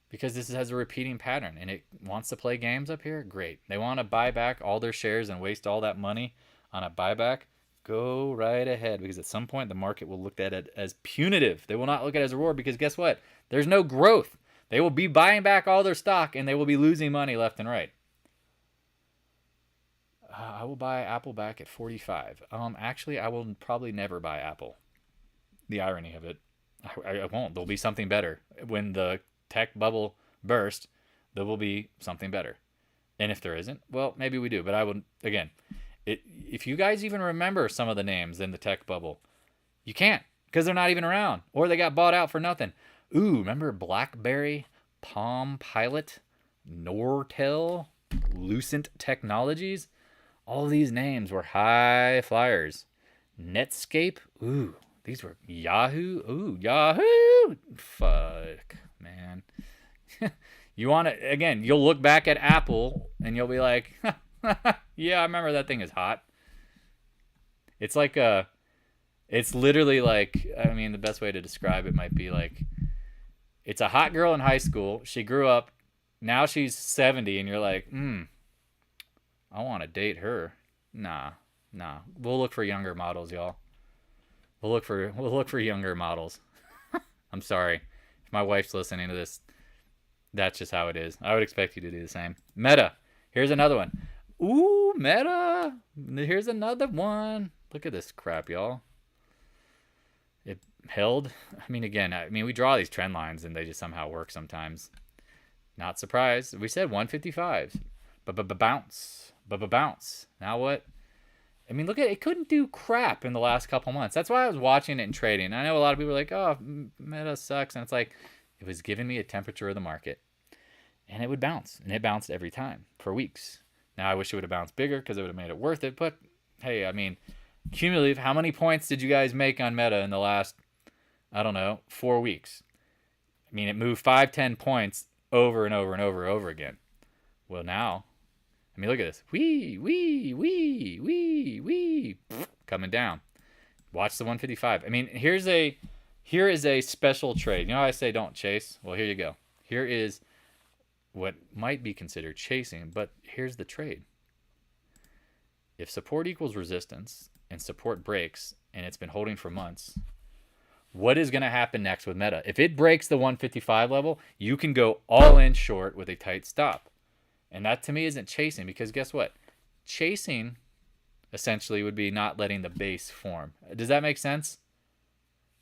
Because this has a repeating pattern and it wants to play games up here? Great. They want to buy back all their shares and waste all that money on a buyback? Go right ahead, because at some point the market will look at it as punitive. They will not look at it as a reward because guess what? There's no growth. They will be buying back all their stock and they will be losing money left and right. I will buy Apple back at 45. Actually, I will probably never buy Apple. The irony of it. I won't. There'll be something better. When the tech bubble burst, there will be something better. And if there isn't, well, maybe we do. But I would, again, if you guys even remember some of the names in the tech bubble, you can't because they're not even around or they got bought out for nothing. Ooh, remember BlackBerry, Palm Pilot, Nortel, Lucent Technologies? All these names were high flyers. Netscape, ooh, these were Yahoo, ooh, Yahoo. Fuck, man. You want to, again, you'll look back at Apple and you'll be like, yeah, I remember that thing is hot. It's like it's literally like, I mean, the best way to describe it might be like, it's a hot girl in high school. She grew up. Now she's 70, and you're like, I want to date her. Nah. We'll look for younger models, y'all. We'll look for younger models. I'm sorry. If my wife's listening to this, that's just how it is. I would expect you to do the same. Meta. Here's another one. Ooh, Meta. Here's another one. Look at this crap, y'all. It held. I mean, again, we draw these trend lines and they just somehow work sometimes. Not surprised. We said 155. Bounce. Bounce. Now what? I mean, look at it. It couldn't do crap in the last couple months. That's why I was watching it and trading. I know a lot of people are like, oh, Meta sucks. And it's like, it was giving me a temperature of the market. And it would bounce. And it bounced every time for weeks. Now, I wish it would have bounced bigger because it would have made it worth it. But, hey, I mean, cumulative, how many points did you guys make on Meta in the last, I don't know, 4 weeks? I mean, it moved 5-10 points over and over and over again. Well, now, I mean, look at this. Wee. Coming down. Watch the 155. I mean, here is a special trade. You know how I say don't chase? Well, here you go. Here is what might be considered chasing, but here's the trade. If support equals resistance and support breaks and it's been holding for months, what is going to happen next with Meta? If it breaks the 155 level, you can go all in short with a tight stop. And that to me isn't chasing, because guess what? Chasing essentially would be not letting the base form. Does that make sense?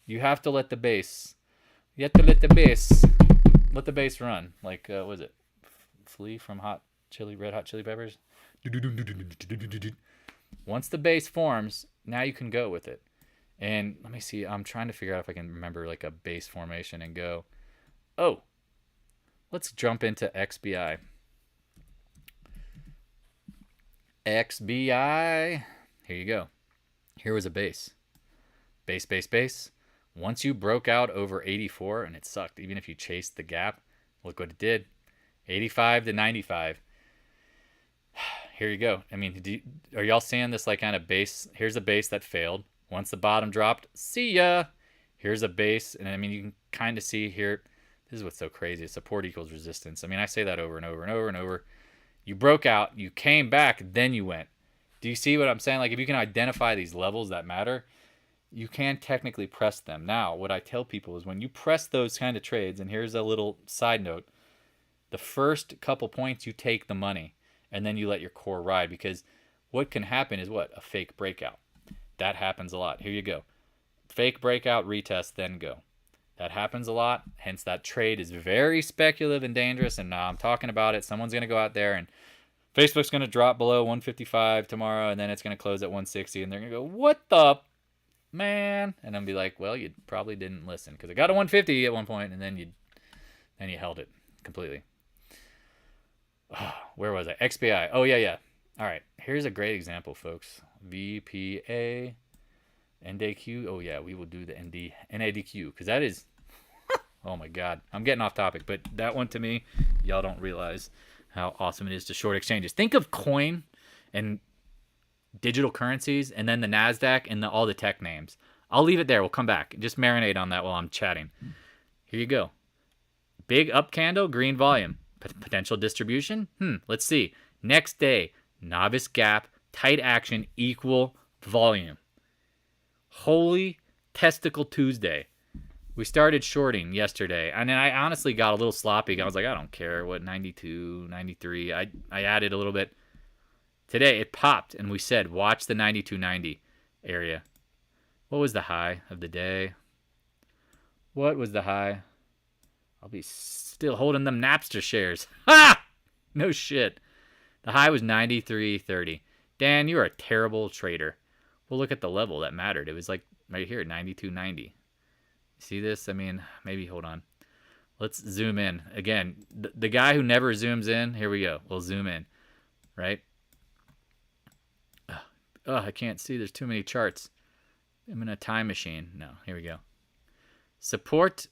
You have to let the base. You have to let the base run. Like what was it? Flea from Red Hot Chili Peppers. Once the base forms, now you can go with it. And let me see. I'm trying to figure out if I can remember like a base formation and go. Oh, let's jump into XBI. XBI. Here you go. Here was a base. Base. Once you broke out over 84, and it sucked, even if you chased the gap, look what it did. 85 to 95. Here you go. I mean, are y'all seeing this like kind of base? Here's a base that failed. Once the bottom dropped, see ya. Here's a base, and I mean, you can kind of see here. This is what's so crazy. Support equals resistance. I mean, I say that over and over. You broke out, you came back, then you went. Do you see what I'm saying? Like, if you can identify these levels that matter, you can technically press them. Now, what I tell people is when you press those kind of trades, and here's a little side note, the first couple points you take the money, and then you let your core ride, because what can happen is what? A fake breakout. That happens a lot. Here you go. Fake breakout, retest, then go. That happens a lot. Hence, that trade is very speculative and dangerous. And now I'm talking about it. Someone's going to go out there and Facebook's going to drop below 155 tomorrow. And then it's going to close at 160. And they're going to go, what the man? And I'm going to be like, well, you probably didn't listen. Because it got to 150 at one point. And then you held it completely. Oh, where was I? XBI. Oh, yeah. All right. Here's a great example, folks. VPA. NDQ. Oh, yeah. We will do the NADQ. Because that is... Oh my God, I'm getting off topic, but that one to me, y'all don't realize how awesome it is to short exchanges. Think of coin and digital currencies, and then the NASDAQ and all the tech names. I'll leave it there. We'll come back. Just marinate on that while I'm chatting. Here you go. Big up candle, green volume. Potential distribution? Let's see. Next day, novice gap, tight action, equal volume. Holy testicle Tuesday. We started shorting yesterday, and then I honestly got a little sloppy. I was like, I don't care what, 92, 93. I added a little bit. Today it popped, and we said, watch the 92.90 area. What was the high of the day? What was the high? I'll be still holding them Napster shares. Ha! No shit. The high was 93.30. Dan, you're a terrible trader. Well, look at the level that mattered. It was like right here, 92.90. See this? I mean, maybe hold on. Let's zoom in. Again, the guy who never zooms in, here we go. We'll zoom in, right? I can't see. There's too many charts. I'm in a time machine. No, here we go. Support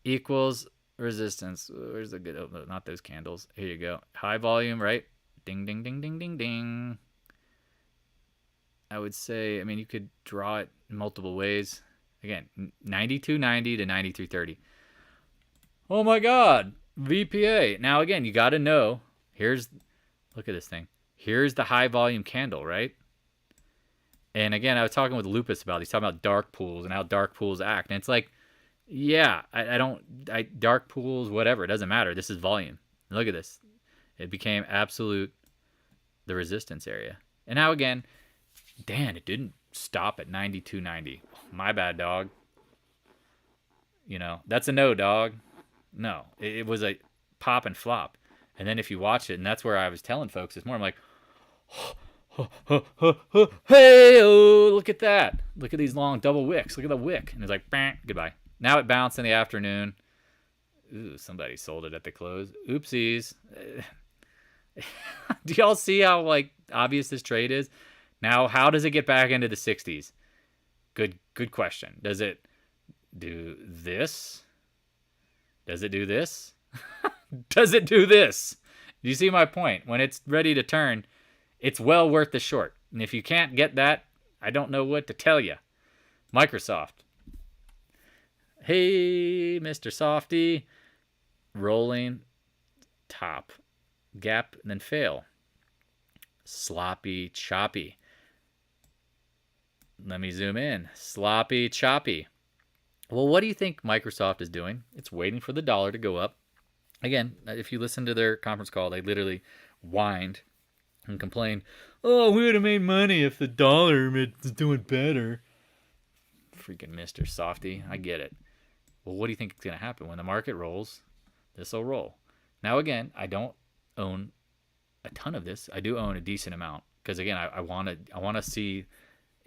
equals resistance. Where's the good? Oh, not those candles. Here you go. High volume, right? Ding, ding, ding, ding, ding, ding. I would say, I mean, you could draw it multiple ways. Again, 92.90 to 93.30. Oh my God, VPA. Now again, you got to know. Look at this thing. Here's the high volume candle, right? And again, I was talking with Lupus about it. He's talking about dark pools and how dark pools act. And it's like, yeah, dark pools, whatever, it doesn't matter. This is volume. Look at this. It became the resistance area. And now again, Dan, it didn't stop at 92.90. My bad, dog. That's a no, dog. No, it was a pop and flop. And then if you watch it, and that's where I was telling folks this morning, I'm like, hey, oh, look at that. Look at these long double wicks. Look at the wick. And it's like, bang, goodbye. Now it bounced in the afternoon. Ooh, somebody sold it at the close. Oopsies. Do y'all see how obvious this trade is? Now, how does it get back into the 60s? Good question. Does it do this? Does it do this? Does it do this? Do you see my point? When it's ready to turn, it's well worth the short. And if you can't get that, I don't know what to tell you. Microsoft. Hey, Mr. Softy. Rolling. Top. Gap, and then fail. Sloppy, choppy. Let me zoom in. Sloppy, choppy. Well, what do you think Microsoft is doing? It's waiting for the dollar to go up. Again, if you listen to their conference call, they literally whined and complained, oh, we would have made money if the dollar was doing better. Freaking Mr. Softy. I get it. Well, what do you think is going to happen? When the market rolls, this will roll. Now, again, I don't own a ton of this. I do own a decent amount because, again, I want to see.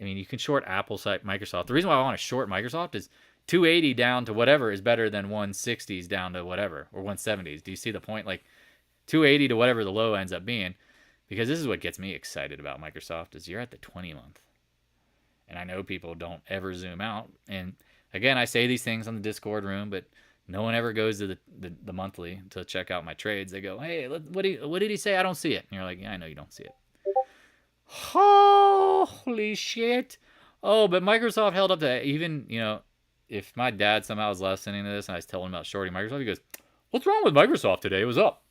I mean, you can short Apple, Microsoft. The reason why I want to short Microsoft is 280 down to whatever is better than 160s down to whatever, or 170s. Do you see the point? 280 to whatever the low ends up being, because this is what gets me excited about Microsoft is you're at the 20 month. And I know people don't ever zoom out. And again, I say these things on the Discord room, but no one ever goes to the monthly to check out my trades. They go, hey, what did he say? I don't see it. And you're like, yeah, I know you don't see it. Holy shit. Oh, but Microsoft held up to even, if my dad somehow was listening to this and I was telling him about shorting Microsoft, he goes, what's wrong with Microsoft today? It was up.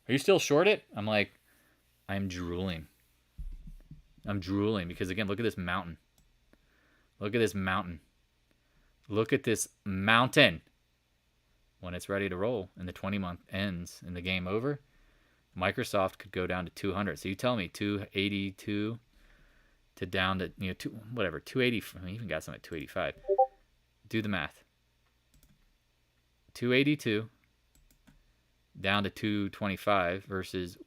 Are you still short it? I'm like, I'm drooling. I'm drooling because, again, look at this mountain. Look at this mountain. Look at this mountain. When it's ready to roll and the 20-month ends and the game over, Microsoft could go down to 200. So you tell me 282 to down to, 280. I even got some at 285. Do the math. 282 down to 225 versus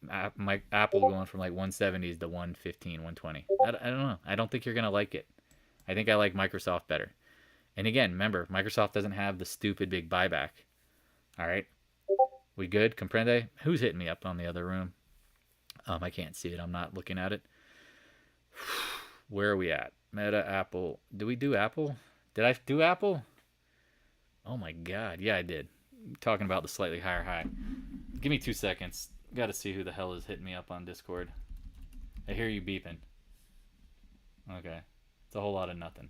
Apple going from 170s to 115, 120. I don't know. I don't think you're going to like it. I think I like Microsoft better. And again, remember, Microsoft doesn't have the stupid big buyback. All right? We good? Comprende? Who's hitting me up on the other room? I can't see it. I'm not looking at it. Where are we at? Meta, Apple. Do we do Apple? Did I do Apple? Oh my God. Yeah, I did. I'm talking about the slightly higher high. Give me 2 seconds. Got to see who the hell is hitting me up on Discord. I hear you beeping. Okay. It's a whole lot of nothing.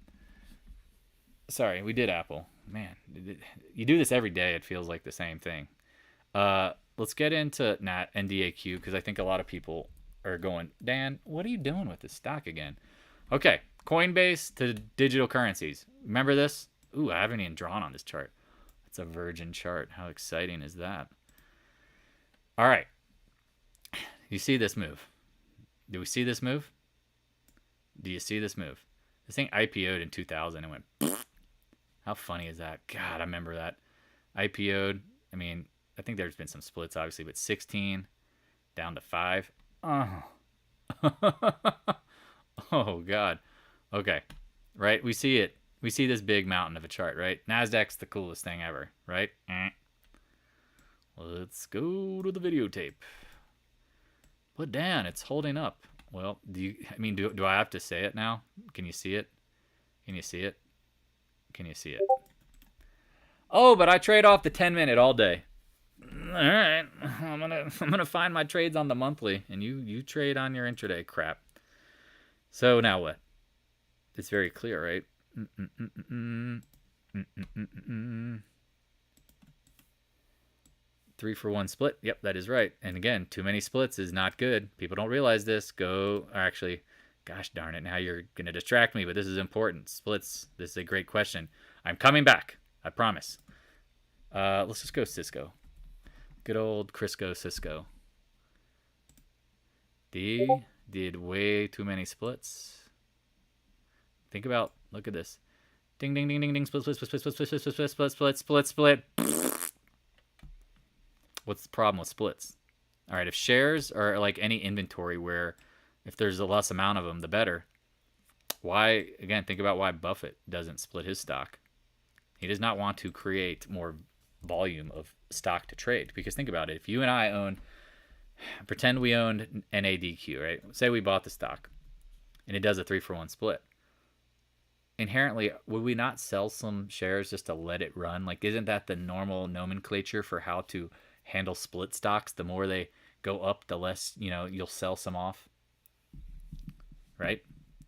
Sorry, we did Apple. Man, you do this every day. It feels like the same thing. Let's get into NDAQ because I think a lot of people are going, Dan, what are you doing with this stock again? Okay, Coinbase to digital currencies. Remember this? Ooh, I haven't even drawn on this chart. It's a virgin chart. How exciting is that? All right. You see this move? Do we see this move? Do you see this move? This thing IPO'd in 2000 and went, pfft. How funny is that? God, I remember that. IPO'd. I mean, I think there's been some splits, obviously, but 16 down to 5. Oh. Oh, God. Okay. Right? We see it. We see this big mountain of a chart, right? NASDAQ's the coolest thing ever, right? Let's go to the videotape. But Dan, it's holding up. Well, do I have to say it now? Can you see it? Can you see it? Can you see it? Oh, but I trade off the 10-minute all day. All right, I'm gonna find my trades on the monthly, and you trade on your intraday crap. So now what? It's very clear, right? 3-for-1 split. Yep, that is right. And again, too many splits is not good. People don't realize this. Actually, gosh darn it, now you're going to distract me, but this is important. Splits, this is a great question. I'm coming back, I promise. Let's just go Cisco. Good old Crisco Cisco. D did way too many splits. Look at this. Ding, ding, ding, ding, ding, split, split, split, split, split, split, split, split, split, split, split, split. What's the problem with splits? All right, if shares are like any inventory where if there's a less amount of them, the better. Why, again, think about why Buffett doesn't split his stock. He does not want to create more volume of stock to trade. Because think about it. If you and I pretend we owned NADQ, right? Say we bought the stock and it does a 3-for-1 split. Inherently, would we not sell some shares just to let it run? Like, isn't that the normal nomenclature for how to handle split stocks? The more they go up, the less, you'll sell some off. Right?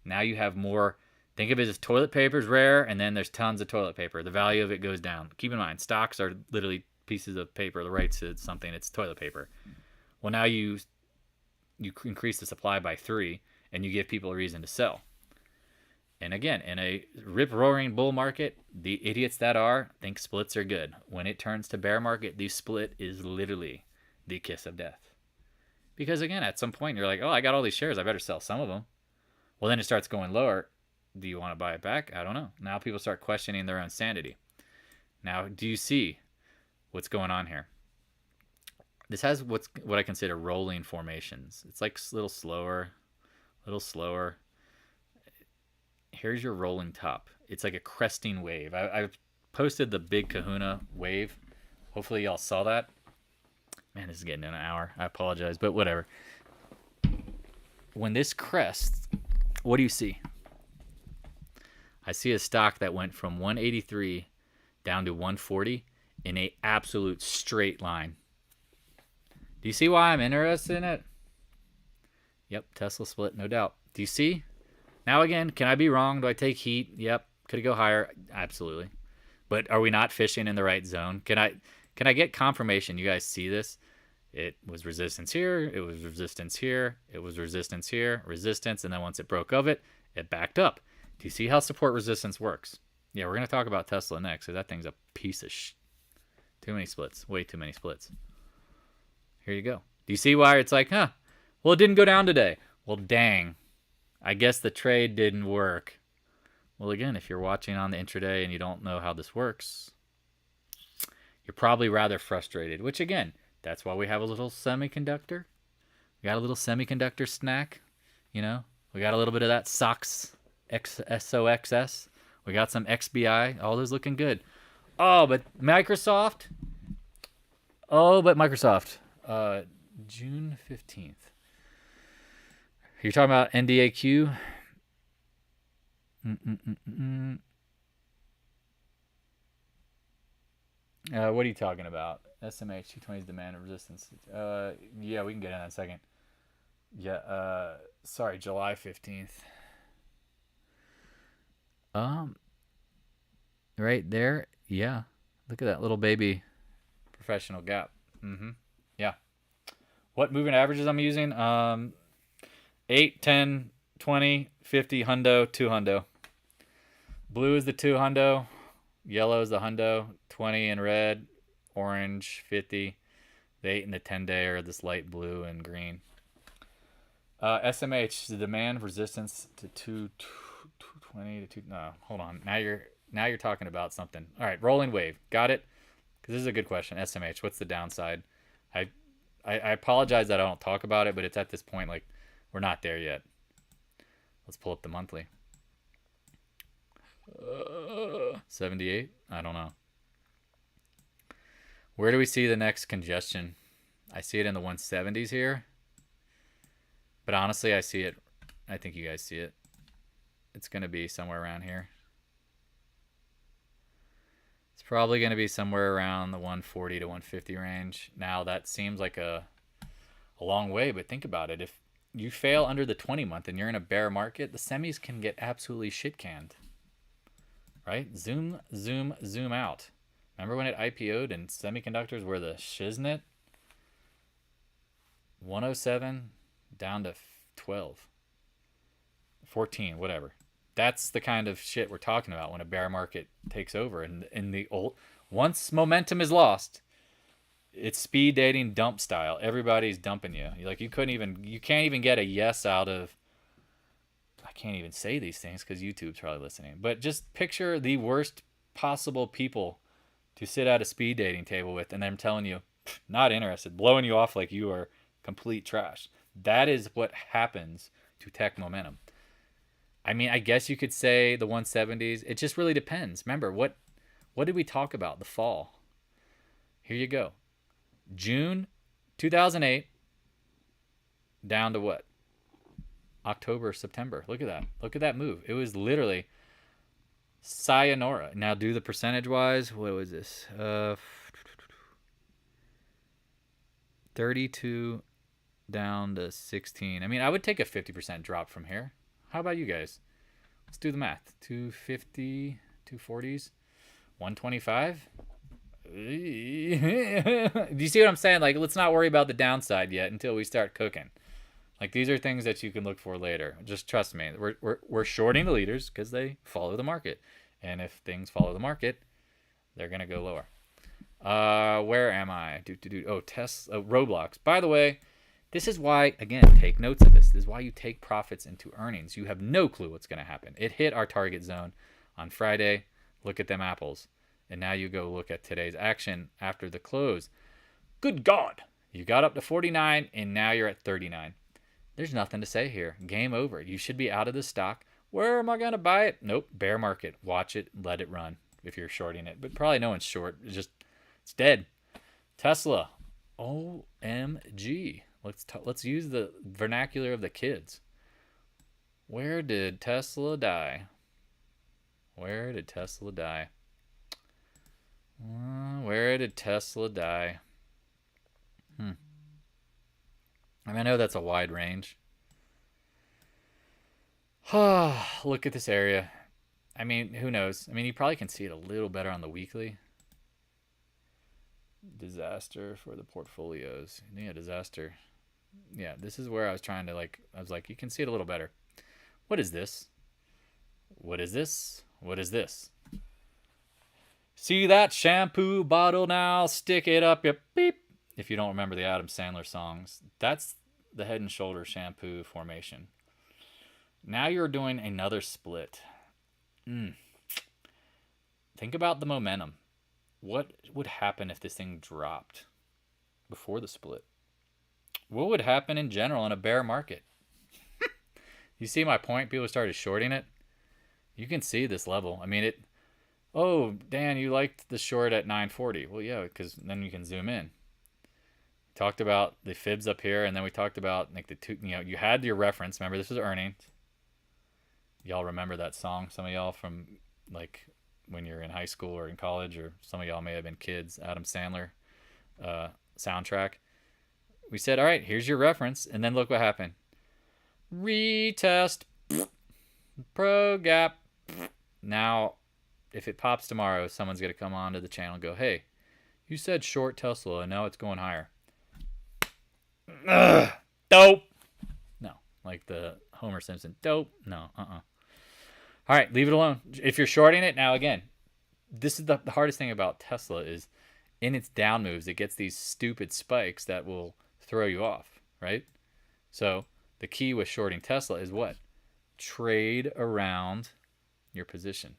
Now you have more. Think of it as toilet paper is rare, and then there's tons of toilet paper. The value of it goes down. Keep in mind, stocks are literally pieces of paper. The rights to something, it's toilet paper. Well, now you increase the supply by 3, and you give people a reason to sell. And again, in a rip-roaring bull market, the idiots that think splits are good. When it turns to bear market, the split is literally the kiss of death. Because again, at some point, you're like, oh, I got all these shares. I better sell some of them. Well, then it starts going lower. Do you want to buy it back? I don't know. Now people start questioning their own sanity. Now, do you see what's going on here? This has what I consider rolling formations. It's like a little slower. Here's your rolling top. It's like a cresting wave. I've posted the big kahuna wave. Hopefully y'all saw that. Man, this is getting in an hour. I apologize, but whatever. When this crests, what do you see? I see a stock that went from 183 down to 140 in a absolute straight line. Do you see why I'm interested in it? Yep, Tesla split, no doubt. Do you see? Now again, can I be wrong? Do I take heat? Yep. Could it go higher? Absolutely. But are we not fishing in the right zone? Can I get confirmation? You guys see this? It was resistance here. It was resistance here. It was resistance here. Resistance. And then once it broke of it, it backed up. Do you see how support resistance works? Yeah, we're going to talk about Tesla next. So that thing's a piece of Too many splits. Way too many splits. Here you go. Do you see why it's like, well, it didn't go down today. Well, dang. I guess the trade didn't work. Well, again, if you're watching on the intraday and you don't know how this works, you're probably rather frustrated, which again, that's why we have a little semiconductor. We got a little semiconductor snack. We got a little bit of that SOX SOXS. We got some XBI. All those looking good. Oh, but Microsoft. June 15th. You're talking about NDAQ? What are you talking about? SMH 220's demand and resistance. Yeah, we can get in a second. Yeah, sorry, July 15th. Right there. Yeah. Look at that little baby professional gap. Yeah. What moving averages I'm using? 8, 10, 20, 50, hundo, 2 hundo. Blue is the 2 hundo. Yellow is the hundo. 20 in red. Orange, 50. The 8 and the 10 day are this light blue and green. SMH, the demand resistance to 220 to 2. No, hold on. Now you're talking about something. All right, rolling wave. Got it? Because this is a good question. SMH, what's the downside? I apologize that I don't talk about it, but it's at this point like we're not there yet. Let's pull up the monthly. 78? I don't know. Where do we see the next congestion? I see it in the 170s here. But honestly, I see it. I think you guys see it. It's going to be somewhere around here. It's probably going to be somewhere around the 140 to 150 range. Now, that seems like a long way, but think about it. If you fail under the 20 month and you're in a bear market, the semis can get absolutely shit canned. Right? Zoom, zoom, zoom out. Remember when it IPO'd and semiconductors were the shiznit? 107 down to 12. 14, whatever. That's the kind of shit we're talking about when a bear market takes over. And in the old, once momentum is lost, it's speed dating dump style. Everybody's dumping you. Like you can't even get a yes out of. I can't even say these things because YouTube's probably listening. But just picture the worst possible people to sit at a speed dating table with, and them telling you, not interested, blowing you off like you are complete trash. That is what happens to tech momentum. I mean, I guess you could say the 170s. It just really depends. Remember, what did we talk about? The fall. Here you go. June 2008 down to what? October, September. Look at that. Look at that move. It was literally sayonara. Now do the percentage wise. What was this? 32 down to 16. I mean, I would take a 50% drop from here. How about you guys? Let's do the math. 250, 240s, 125. Do you see what I'm saying? Like, let's not worry about the downside yet until we start cooking. Like, these are things that you can look for later. Just trust me. We're shorting the leaders because they follow the market. And if things follow the market, they're going to go lower. Where am I? Oh, Tesla, Roblox. By the way, this is why, again, take notes of this. This is why you take profits into earnings. You have no clue what's going to happen. It hit our target zone on Friday. Look at them apples. And now you go look at today's action after the close. Good God. You got up to 49, and now you're at 39. There's nothing to say here. Game over. You should be out of the stock. Where am I going to buy it? Nope. Bear market. Watch it. Let it run if you're shorting it. But probably no one's short. It's dead. Tesla. OMG. Let's use the vernacular of the kids. Where did Tesla die? Where did Tesla die? Where did Tesla die? I mean, I know that's a wide range. Look at this area. I mean, who knows? I mean, you probably can see it a little better on the weekly. Disaster for the portfolios. Yeah, disaster. Yeah, this is where I was trying to I was like, you can see it a little better. What is this? What is this? What is this? See that shampoo bottle now? Stick it up your beep. If you don't remember the Adam Sandler songs, that's the Head and Shoulders shampoo formation. Now you're doing another split. Think about the momentum. What would happen if this thing dropped before the split? What would happen in general in a bear market? You see my point? People started shorting it. You can see this level. I mean, oh, Dan, you liked the short at 940. Well, yeah, because then you can zoom in. Talked about the fibs up here, and then we talked about like the two. You had your reference. Remember, this was earnings. Y'all remember that song? Some of y'all from like when you're in high school or in college, or some of y'all may have been kids. Adam Sandler soundtrack. We said, all right, here's your reference, and then look what happened. Retest. Pro gap. Now, if it pops tomorrow, someone's going to come onto the channel and go, hey, you said short Tesla, and now it's going higher. Ugh, dope. No, like the Homer Simpson. Dope. No, All right, leave it alone. If you're shorting it, now again, this is the hardest thing about Tesla is in its down moves, it gets these stupid spikes that will throw you off, right? So the key with shorting Tesla is what? Trade around your position.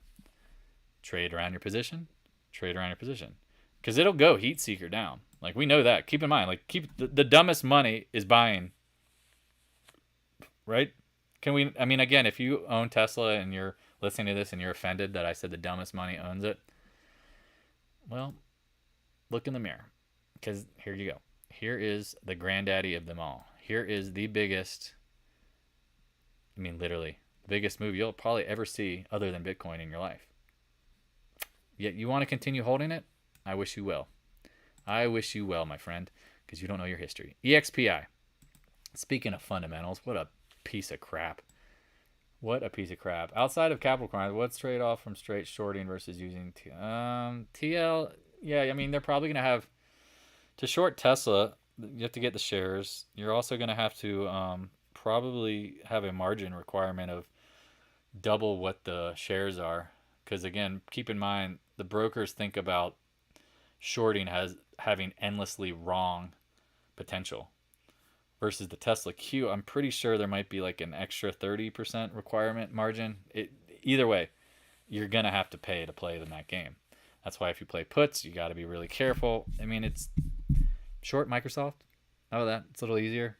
Trade around your position. Trade around your position. Because it'll go heat seeker down. Like, we know that. Keep in mind, like, the dumbest money is buying. Right? I mean, again, if you own Tesla and you're listening to this and you're offended that I said the dumbest money owns it, well, look in the mirror. Because here you go. Here is the granddaddy of them all. Here is the biggest I mean, literally, the biggest move you'll probably ever see other than Bitcoin in your life. Yet you want to continue holding it? I wish you well. I wish you well, my friend, because you don't know your history. EXPI. Speaking of fundamentals, what a piece of crap. What a piece of crap. Outside of capital crimes, what's trade-off from straight shorting versus using TL? Yeah, I mean, they're probably going to have... To short Tesla, you have to get the shares. You're also going to have to probably have a margin requirement of double what the shares are. Because, again, keep in mind, the brokers think about shorting as having endlessly wrong potential. Versus the Tesla Q, I'm pretty sure there might be like an extra 30% requirement margin. Either way, you're going to have to pay to play in that game. That's why if you play puts, you got to be really careful. I mean, it's short Microsoft. Oh, it's a little easier.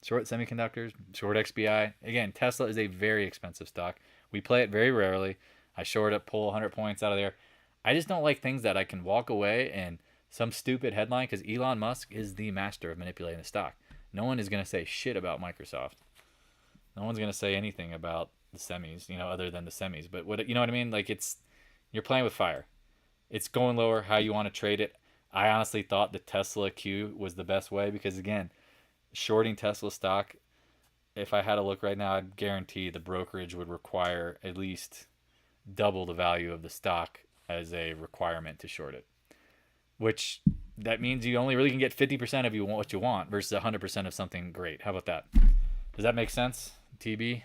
Short semiconductors, short XBI. Again, Tesla is a very expensive stock. We play it very rarely. I short it, pull 100 points out of there. I just don't like things that I can walk away and some stupid headline, because Elon Musk is the master of manipulating the stock. No one is going to say shit about Microsoft. No one's going to say anything about the semis, other than the semis. But what you know what I mean? Like, you're playing with fire. It's going lower. How you want to trade it? I honestly thought the Tesla Q was the best way because, again, shorting Tesla stock, if I had to look right now, I'd guarantee the brokerage would require at least double the value of the stock as a requirement to short it. Which... that means you only really can get 50% of what you want versus 100% of something great. How about that? Does that make sense? TB?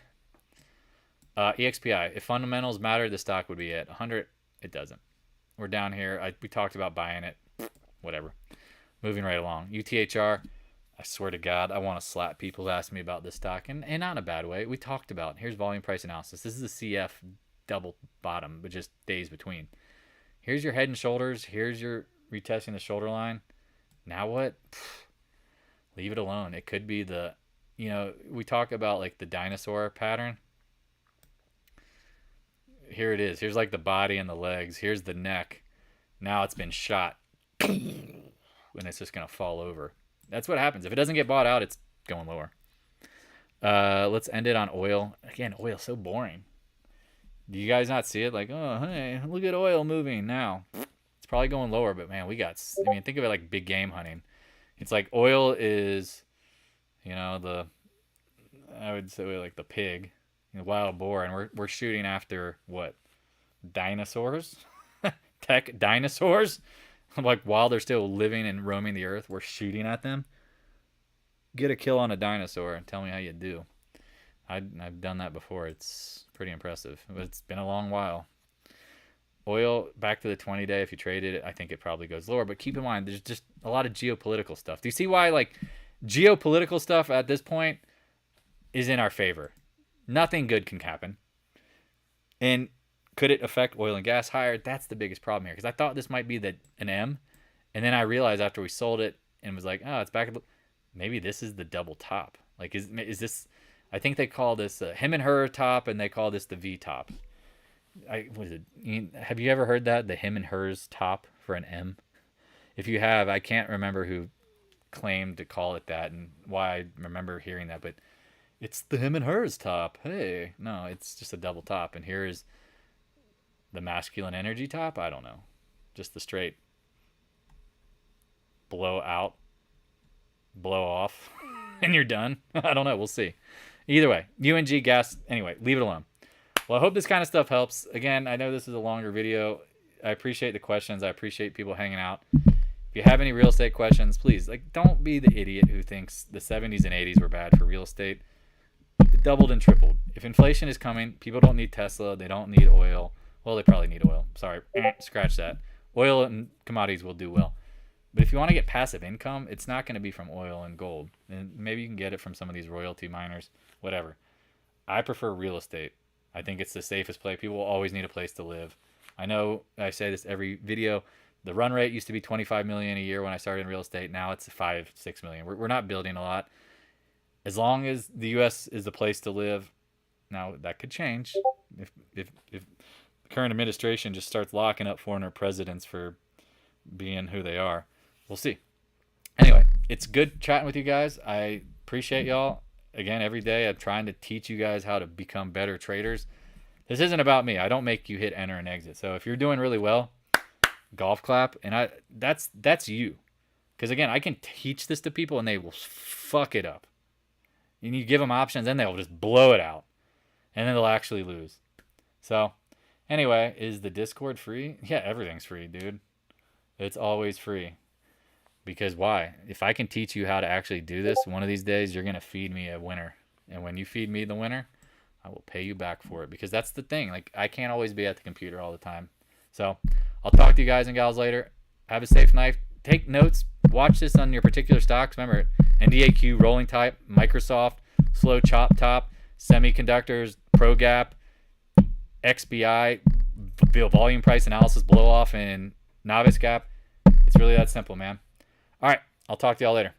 EXPI. If fundamentals matter, the stock would be at 100. It doesn't. We're down here. We talked about buying it. Whatever. Moving right along. UTHR. I swear to God, I want to slap people who ask me about this stock. And not in a bad way. We talked about. Here's volume price analysis. This is the CF double bottom, but just days between. Here's your head and shoulders. Here's your... retesting the shoulder line. Now what? Leave it alone. It could be we talk about like the dinosaur pattern. Here it is. Here's like the body and the legs. Here's the neck. Now it's been shot. And it's just going to fall over. That's what happens. If it doesn't get bought out, it's going lower. Let's end it on oil. Again, oil, so boring. Do you guys not see it? Like, oh, hey, look at oil moving now. It's probably going lower, but man, think of it like big game hunting. It's like oil is, I would say like the pig, wild boar, and we're shooting after what? Dinosaurs? Tech dinosaurs? Like while they're still living and roaming the earth, we're shooting at them. Get a kill on a dinosaur and tell me how you do. I've done that before. It's pretty impressive, but it's been a long while. Oil, back to the 20-day. If you traded it, I think it probably goes lower. But keep in mind, there's just a lot of geopolitical stuff. Do you see why, like, geopolitical stuff at this point is in our favor? Nothing good can happen. And could it affect oil and gas higher? That's the biggest problem here. Because I thought this might be an M. And then I realized after we sold it and was like, oh, it's back. Maybe this is the double top. Like, is this... I think they call this him and her top, and they call this the V top. Have you ever heard that? The him and hers top for an M? If you have, I can't remember who claimed to call it that and why I remember hearing that, but it's the him and hers top. Hey, no, it's just a double top. And here is the masculine energy top. I don't know. Just the straight blow out, blow off, and you're done. I don't know. We'll see. Either way, UNG gas. Anyway, leave it alone. Well, I hope this kind of stuff helps. Again, I know this is a longer video. I appreciate the questions. I appreciate people hanging out. If you have any real estate questions, please, don't be the idiot who thinks the 70s and 80s were bad for real estate. It doubled and tripled. If inflation is coming, people don't need Tesla. They don't need oil. Well, they probably need oil. Sorry, scratch that. Oil and commodities will do well. But if you want to get passive income, it's not going to be from oil and gold. And maybe you can get it from some of these royalty miners, whatever. I prefer real estate. I think it's the safest play. People will always need a place to live. I know I say this every video. The run rate used to be 25 million a year when I started in real estate. Now it's 5-6 million. We're not building a lot. As long as the U.S. is the place to live, now that could change. If the current administration just starts locking up foreigner presidents for being who they are, we'll see. Anyway, it's good chatting with you guys. I appreciate y'all. again, every day I'm trying to teach you guys how to become better traders. This isn't about me. I don't make you hit enter and exit. So if you're doing really well, golf clap, and that's you. Because again, I can teach this to people and they will fuck it up. And you give them options and they'll just blow it out. And then they'll actually lose. So anyway, is the Discord free? Yeah, everything's free, dude. It's always free. Because why? If I can teach you how to actually do this, one of these days you're going to feed me a winner. And when you feed me the winner, I will pay you back for it. Because that's the thing. Like, I can't always be at the computer all the time. So I'll talk to you guys and gals later. Have a safe night. Take notes. Watch this on your particular stocks. Remember, NDAQ, rolling type, Microsoft, slow chop top, semiconductors, ProGap, EXPI, volume price analysis, blow off, and novice gap. It's really that simple, man. All right. I'll talk to y'all later.